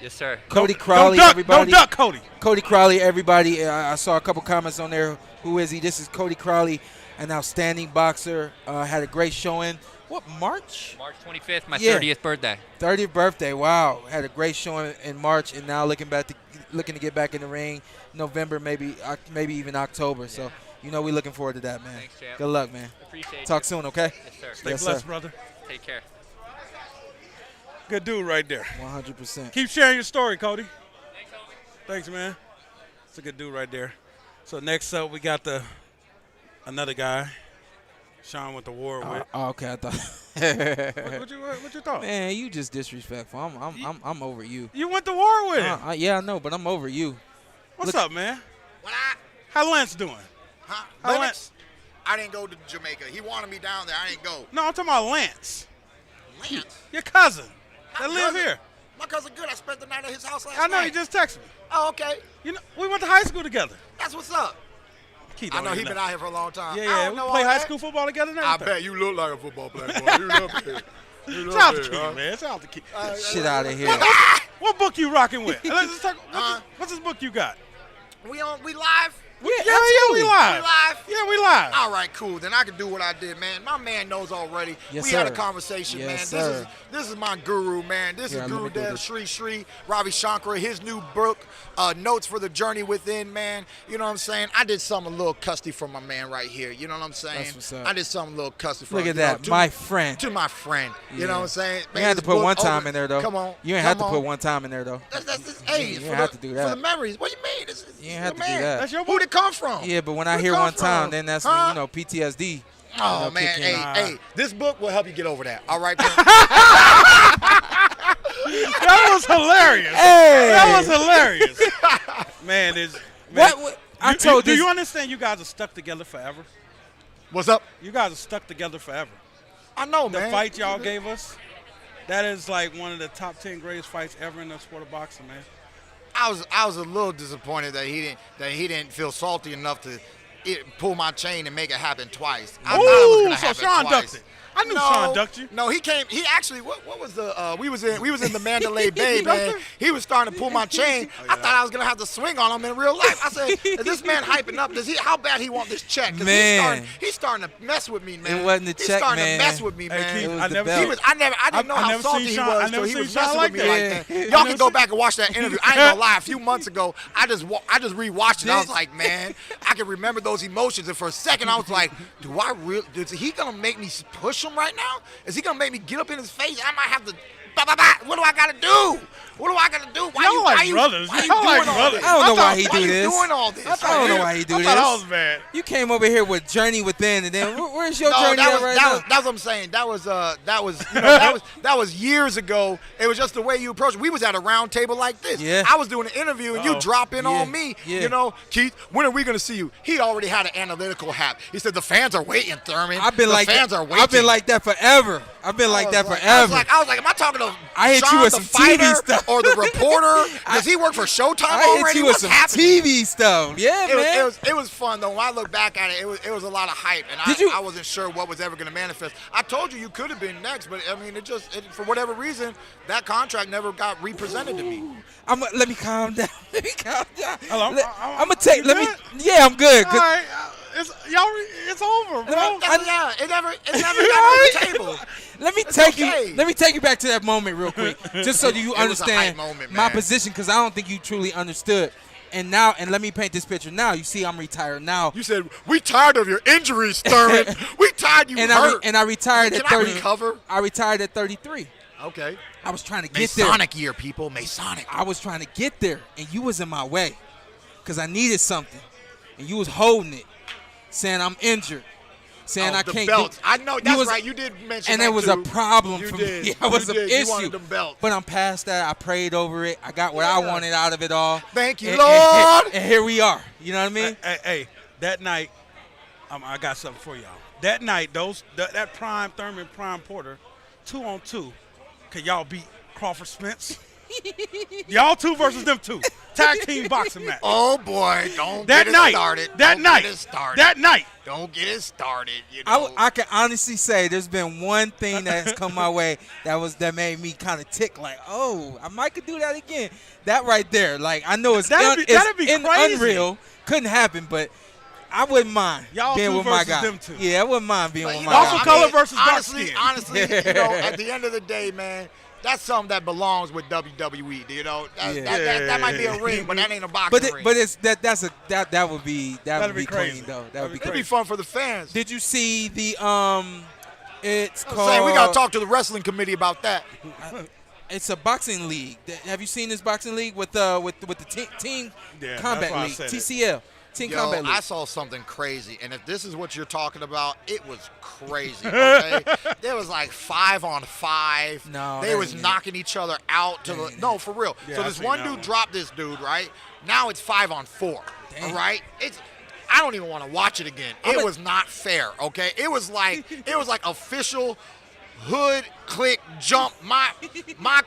Yes, sir. Cody Crowley, don't duck, everybody. Don't duck, Cody. Cody Crowley, everybody. I saw a couple comments on there. Who is he? This is Cody Crowley, an outstanding boxer. Had a great showing. What, March? March 25th, my 30th birthday. 30th birthday, wow. Had a great showing in March, and now looking to get back in the ring November, maybe even October. So, we're looking forward to that, man. Thanks, champ. Good luck, man. Appreciate Talk you. soon, okay? Yes, sir. Stay Yes, blessed, sir. brother. Take care. Good dude right there. 100%. Keep sharing your story, Cody. Thanks, homie. Thanks, man. It's a good dude right there. So next up, we got another guy, Shawn with the war with. Okay, I thought. what you thought? Man, you just disrespectful. I'm over you. You went to war with him. Yeah, I know, but I'm over you. What's up, man? How Lance doing? Huh? How Lance? I didn't go to Jamaica. He wanted me down there. I didn't go. No, I'm talking about Lance. Lance? Your cousin. My That live cousin? here. My cousin good. I spent the night at his house last I know, night. he just texted me. Oh, okay. We went to high school together. That's what's up. Keith I don't know he even been out here for a long time. Yeah, we play high school football together and I everything. bet you look like a football player, boy. You love it. You Shout out love to it, Keith, huh? man. Shout out to Keith. Shit out of here. What book you rocking with? Let's talk. What's this book you got? We live? Yeah, we live. We live? Yeah, we live. All right, cool. Then I can do what I did, man. My man knows already. Yes, we sir. had a conversation, Yes, man. sir. This is my guru, man. This Here, is let Guru me do Dev this. Sri Sri, Ravi Shankar, his new book, Notes for the Journey Within, man. You know what I'm saying? I did something a little custy for my man right here. You know what I'm saying? That's what's up. I did something a little custy for Look him. at You know, that, my friend. To my friend. You know what I'm saying? You Man, had to this put book one time over- in there, though. Come on. You ain't have to come put on. one time in there, though. Hey, You for ain't have the- to do For that. the memories. What do you mean? You ain't have to do man. that. That's your Who'd book? it come from? Yeah, but when I Where'd it hear come one time, from? then that's Huh? when, PTSD. Oh, man. kick in. Hey, this book will help you get over that. All right, man? That was hilarious. Hey! That was hilarious. Man, What? I told Do this. you understand you guys are stuck together forever? What's up? You guys are stuck together forever. I know, The man. fight y'all gave us, that is like one of the top 10 greatest fights ever in the sport of boxing, man. I was a little disappointed that he didn't feel salty enough to pull my chain and make it happen twice. I thought it was gonna so happen Shawn twice. ducked it. I knew Shawn ducked you. No, he came. He actually. What was the? We was in the Mandalay Bay, man. He was starting to pull my chain. I thought I was gonna have to swing on him in real life. I said, "Is this man hyping up? How bad he want this check? 'Cause Man. he's starting to mess with me, man. It wasn't the he's check, starting man. to mess with me, Hey, man. Keith, It was I the never belt. seen He was, I didn't know I how never salty seen he Shawn- I was never until he seen was Shawn messing like with me that. like Yeah. that. I Y'all never can go seen- back and watch that interview. I ain't gonna lie. A few months ago, I just rewatched it. I was like, man, I can remember those emotions. And for a second, I was like, is he gonna make me push him right now? Is he gonna make me get up in his face? I might have to. What do I gotta do? What do I gotta do? Why Y'all you, like why you, brothers. why you Y'all like doing all brothers. this? I don't know why Why he do you this. doing all this? I don't know why he do I this. thought that was bad. You came over here with Journey Within, and then where's your No, journey at right now? that's what I'm saying. That was years ago. It was just the way you approached it. We was at a round table like this. Yeah. I was doing an interview and you drop in on me. Yeah. You know, Keith, when are we gonna see you? He already had an analytical hat. He said the fans are waiting, Thurman. I've been the like fans that. are waiting. I've been like that forever. I've been like that forever. I was like, am I talking to I hit Shawn, you with the some fighter, TV stuff. or the reporter? Does he work for Showtime I already? hit you with What's some happening? TV stuff. Yeah, man. It was fun though. When I look back at it, it was a lot of hype, and I wasn't sure what was ever going to manifest. I told you could have been next, but I mean, for whatever reason, that contract never got represented to me. Let me calm down. Let me calm down. Hello? I'm gonna take. Yeah, I'm good. All right. It's over, bro. It never got on the table. Let me take you back to that moment real quick, just so you understand my position, because I don't think you truly understood. And let me paint this picture. Now you see I'm retired. Now you said we tired of your injuries, Thurman. We tired you hurt. I retired at 30. I recover? I retired at 33. Okay. I was trying to get there. Masonic year, people. Masonic. I was trying to get there, and you was in my way, because I needed something, and you was holding it, saying I'm injured, saying I can't. Belts. I know that's right. You did mention and that it was too. a problem you for did. me. It was an issue. You wanted them belts. But I'm past that. I prayed over it. I got what I wanted out of it all. Thank you, Lord. And here we are. You know what I mean? Hey, that night, I got something for y'all. That night, that Prime Thurman, Prime Porter, 2-on-2, can y'all beat Crawford Spence? Y'all two versus them two. Tag team boxing match. Oh, boy. Don't get it started. That night. Don't get it started. You know. I can honestly say there's been one thing that has come my way that made me kind of tick, like, oh, I might could do that again. That right there. Like, I know that'd be crazy. Unreal. Couldn't happen, but I wouldn't mind being with my guy. Them two. Yeah, I wouldn't mind being with my Muscle guy. color versus dark skin. Honestly, at the end of the day, man, that's something that belongs with WWE. You know, that might be a ring, but that ain't a boxing ring. But it's that would be crazy. clean though. That would be crazy. It'd be fun for the fans. Did you see the It's I'm called. saying we gotta talk to the wrestling committee about that. It's a boxing league. Have you seen this boxing league with the team combat league, TCL? Combat league. I saw something crazy, and if this is what you're talking about, it was crazy. Okay, there was like 5-on-5. No, they was knocking each other out no, for real. Yeah, so this one dude dropped this dude, right? Now it's 5-on-4. All right, I don't even want to watch it again. It was not fair. Okay, it was like official hood click jump. My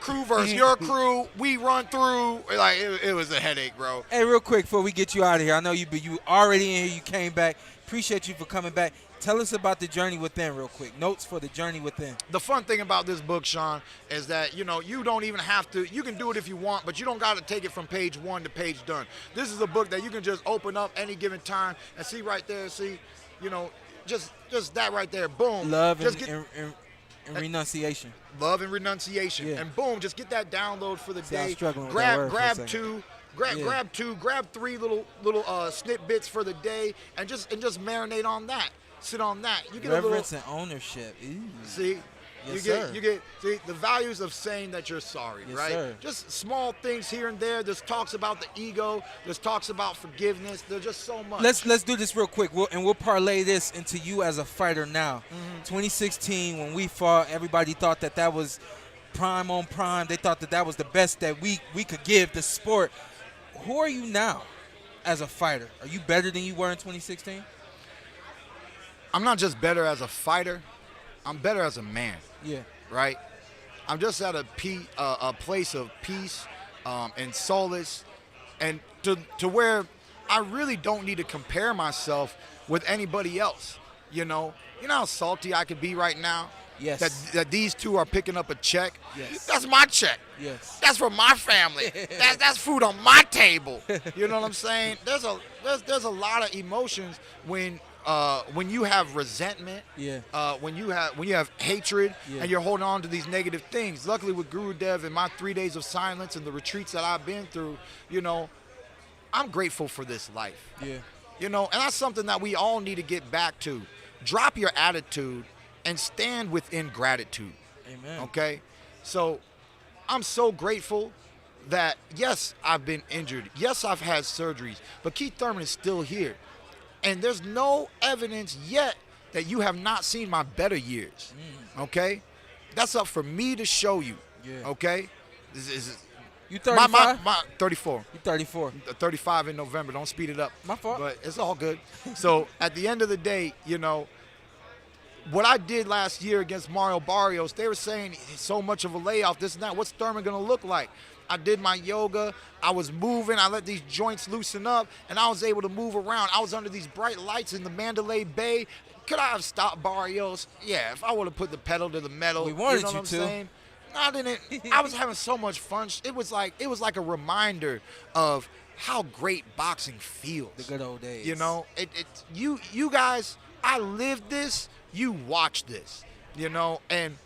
crew versus your crew. We run through. Like it was a headache, bro. Hey, real quick before we get you out of here, I know you already in here. You came back. Appreciate you for coming back. Tell us about the journey within, real quick. Notes for the journey within. The fun thing about this book, Shawn, is that you don't even have to. You can do it if you want, but you don't got to take it from page 1 to page done. This is a book that you can just open up any given time and see right there. See, just that right there. Boom. Love and renunciation. Love and renunciation. Yeah. And boom, just get that download for the day. Grab two. Grab 3 little snippets for the day, and just marinate on that. Sit on that. You get reverence and ownership. Ooh. See, you get the values of saying that you're sorry, yes, right? Sir. Just small things here and there. There's talks about the ego. There's talks about forgiveness. There's just so much. Let's do this real quick. We'll parlay this into you as a fighter now. 2016, when we fought, everybody thought that was prime on prime. They thought that was the best that we could give the sport. Who are you now as a fighter? Are you better than you were in 2016? I'm not just better as a fighter. I'm better as a man. Yeah. Right? I'm just at a place of peace and solace, and to where I really don't need to compare myself with anybody else. You know how salty I could be right now? Yes. That these two are picking up a check? Yes. That's my check. Yes. That's for my family. That's food on my table. You know what I'm saying? There's a lot of emotions when you have resentment, when you have hatred, and you're holding on to these negative things. Luckily, with Guru Dev and my 3 days of silence and the retreats that I've been through, I'm grateful for this life. Yeah. And that's something that we all need to get back to. Drop your attitude and stand within gratitude. Amen. Okay? So I'm so grateful that, yes, I've been injured. Yes, I've had surgeries. But Keith Thurman is still here. And there's no evidence yet that you have not seen my better years. Okay? That's up for me to show you. Yeah. Okay? You 35? My 34. You 34. 35 in November. Don't speed it up. My fault. But it's all good. So at the end of the day, what I did last year against Mario Barrios, they were saying so much of a layoff, this and that. What's Thurman going to look like? I did my yoga. I was moving. I let these joints loosen up, and I was able to move around. I was under these bright lights in the Mandalay Bay. Could I have stopped Barrios? Yeah, if I would have put the pedal to the metal. We wanted you know you what I'm to. saying? I didn't. I was having so much fun. It was like a reminder of how great boxing feels. The good old days. You know, you guys, I lived this. You watch this. You know, and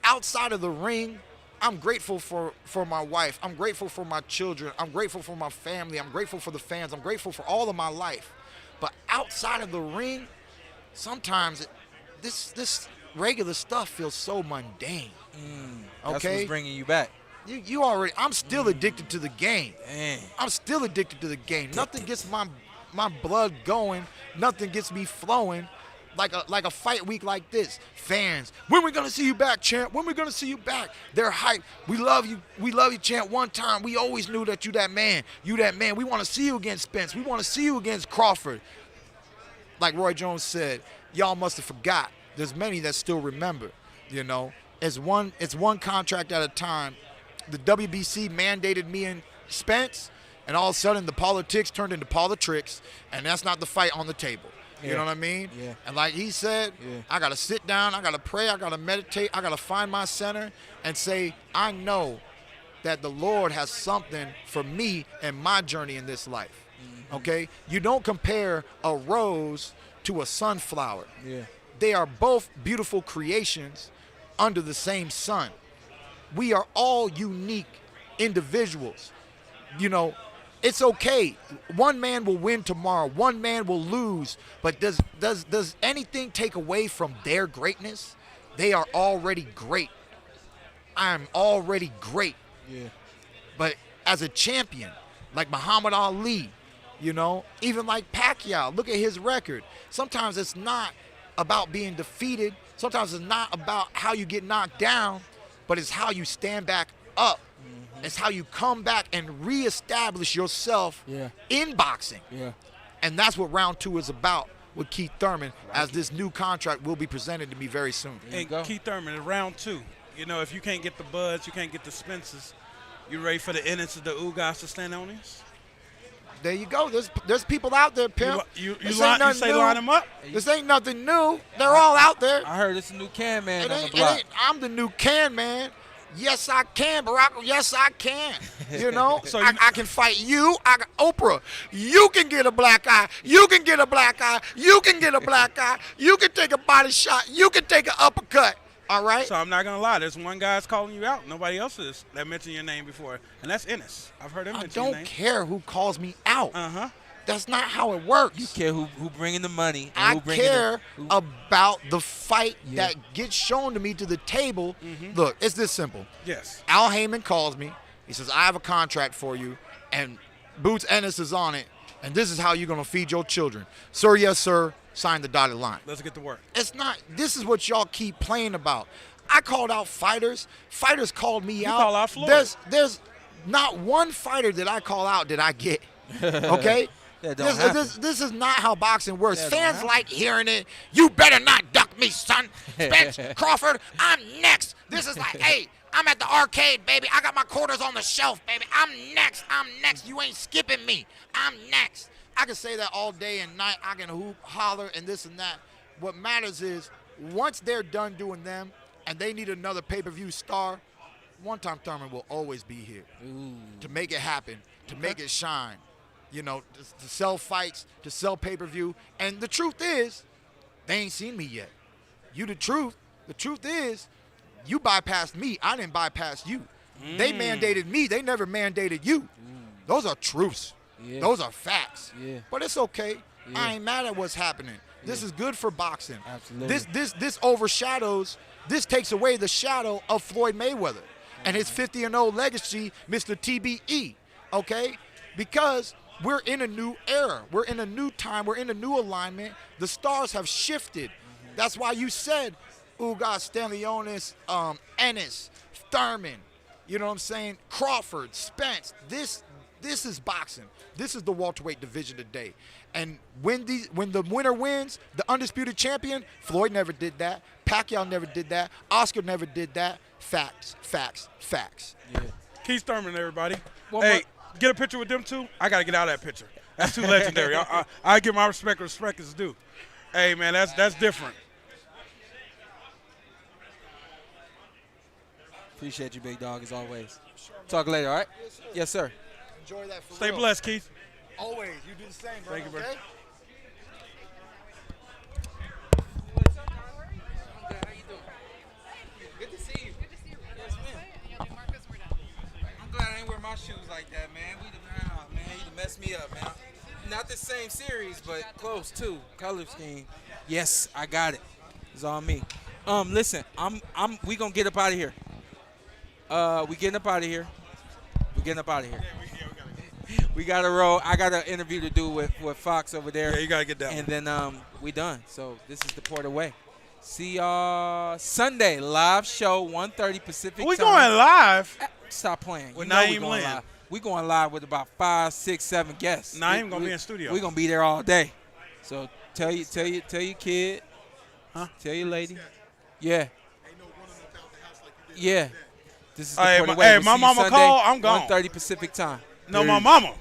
outside of the ring, I'm grateful for my wife. I'm grateful for my children. I'm grateful for my family. I'm grateful for the fans. I'm grateful for all of my life. But outside of the ring, sometimes this regular stuff feels so mundane. That's Okay, what's bringing you back. You already. I'm still addicted to the game. Dang. I'm still addicted to the game. Nothing gets my blood going. Nothing gets me flowing. Like a fight week like this. Fans, when we gonna see you back, champ? When we gonna see you back? They're hyped. We love you. We love you, champ. One time, we always knew that you that man. You that man. We want to see you against Spence. We want to see you against Crawford. Like Roy Jones said, y'all must have forgot. There's many that still remember. You know, it's one contract at a time. The WBC mandated me and Spence, and all of a sudden the politics turned into politics, and that's not the fight on the table. You know what I mean? Yeah. And like he said, I got to sit down, I got to pray, I got to meditate, I got to find my center and say, I know that the Lord has something for me and my journey in this life. Okay? You don't compare a rose to a sunflower. Yeah. They are both beautiful creations under the same sun. We are all unique individuals. You know, it's okay. One man will win tomorrow. One man will lose. But does anything take away from their greatness? They are already great. I'm already great. Yeah. But as a champion, like Muhammad Ali, you know, even like Pacquiao, look at his record. Sometimes it's not about being defeated. Sometimes it's not about how you get knocked down, but it's how you stand back up. It's how you come back and reestablish yourself in boxing. Yeah. And that's what round 2 is about with Keith Thurman, as this new contract will be presented to me very soon. And Keith Thurman in round 2. You know, if you can't get the Buds, you can't get the Spences, you ready for the Ennis and the Ugas to stand on this? There you go. There's people out there, pimp. You say line them up? This ain't nothing new. They're all out there. I heard it's a new can man on the block. I'm the new can man. Yes, I can, Barack. Yes, I can. You know, So I can fight you. I got Oprah. You can get a black eye. You can get a black eye. You can get a black eye. You can take a body shot. You can take an uppercut. All right? So I'm not going to lie. There's one guy that's calling you out. Nobody else is that mentioned your name before, and that's Ennis. I've heard him mention your name. I don't care who calls me out. Uh-huh. That's not how it works. You care who bringing the money. I care about the fight that gets shown to me to the table. Look, it's this simple. Yes. Al Heyman calls me. He says, I have a contract for you, and Boots Ennis is on it, and this is how you're going to feed your children. Sir, yes, sir. Sign the dotted line. Let's get to work. It's not. This is what y'all keep playing about. I called out fighters. Fighters called me out. You call out Floyd. There's not one fighter that I call out that I get. Okay? This is not how boxing works. Fans like hearing it. You better not duck me, son. Spence, Crawford, I'm next. This is like, hey, I'm at the arcade, baby. I got my quarters on the shelf, baby. I'm next. You ain't skipping me. I'm next. I can say that all day and night. I can hoop, holler, and this and that. What matters is once they're done doing them and they need another pay-per-view star, one-time Thurman will always be here to make it happen, to make it shine. You know, to sell fights, to sell pay-per-view. And the truth is, they ain't seen me yet. The truth is, you bypassed me. I didn't bypass you. They mandated me. They never mandated you. Those are truths. Yeah. Those are facts. Yeah. But it's okay. Yeah. I ain't mad at what's happening. This is good for boxing. Absolutely. This overshadows, this takes away the shadow of Floyd Mayweather and his 50-0 legacy, Mr. TBE, okay? Because we're in a new era. We're in a new time. We're in a new alignment. The stars have shifted. That's why you said Ugas, Stanlionis, Ennis, Thurman, you know what I'm saying? Crawford, Spence. This is boxing. This is the welterweight division today. And when the winner wins, the undisputed champion, Floyd never did that. Pacquiao never did that. Oscar never did that. Facts, facts, facts. Yeah. Keith Thurman, everybody. Hey, get a picture with them two. I got to get out of that picture. That's too legendary. I give my respect where respect is due. Hey, man, that's different. Appreciate you, big dog, as always. Talk later, all right? Yes, sir. Enjoy that for Stay real. blessed, Keith. Always. You do the same, bro. Thank you, bro. Okay? Good to see you. Yes, ma'am. I'm glad I didn't wear my shoes like that, man. Man, you messed me up, man. Not the same series, but close too. Color scheme. Yes, I got it. It's on me. Listen, we gonna get up out of here. We getting up out of here. We got to roll. I got an interview to do with Fox over there. Yeah, you got to get down. And then we done. So this is the Porter way. See y'all Sunday. Live show, 1:30 Pacific time. We going live? Stop playing. With You know we Naeem going Lynn. live. We going live with about 5, 6, 7 guests. Naeem going to be in studio. We going to be there all day. So tell your kid. Huh? Tell your lady. Yeah. Yeah. This is the Hey, Porter my way. We'll mama see you Sunday, call, I'm gone. 1:30 Pacific time. No, my mama.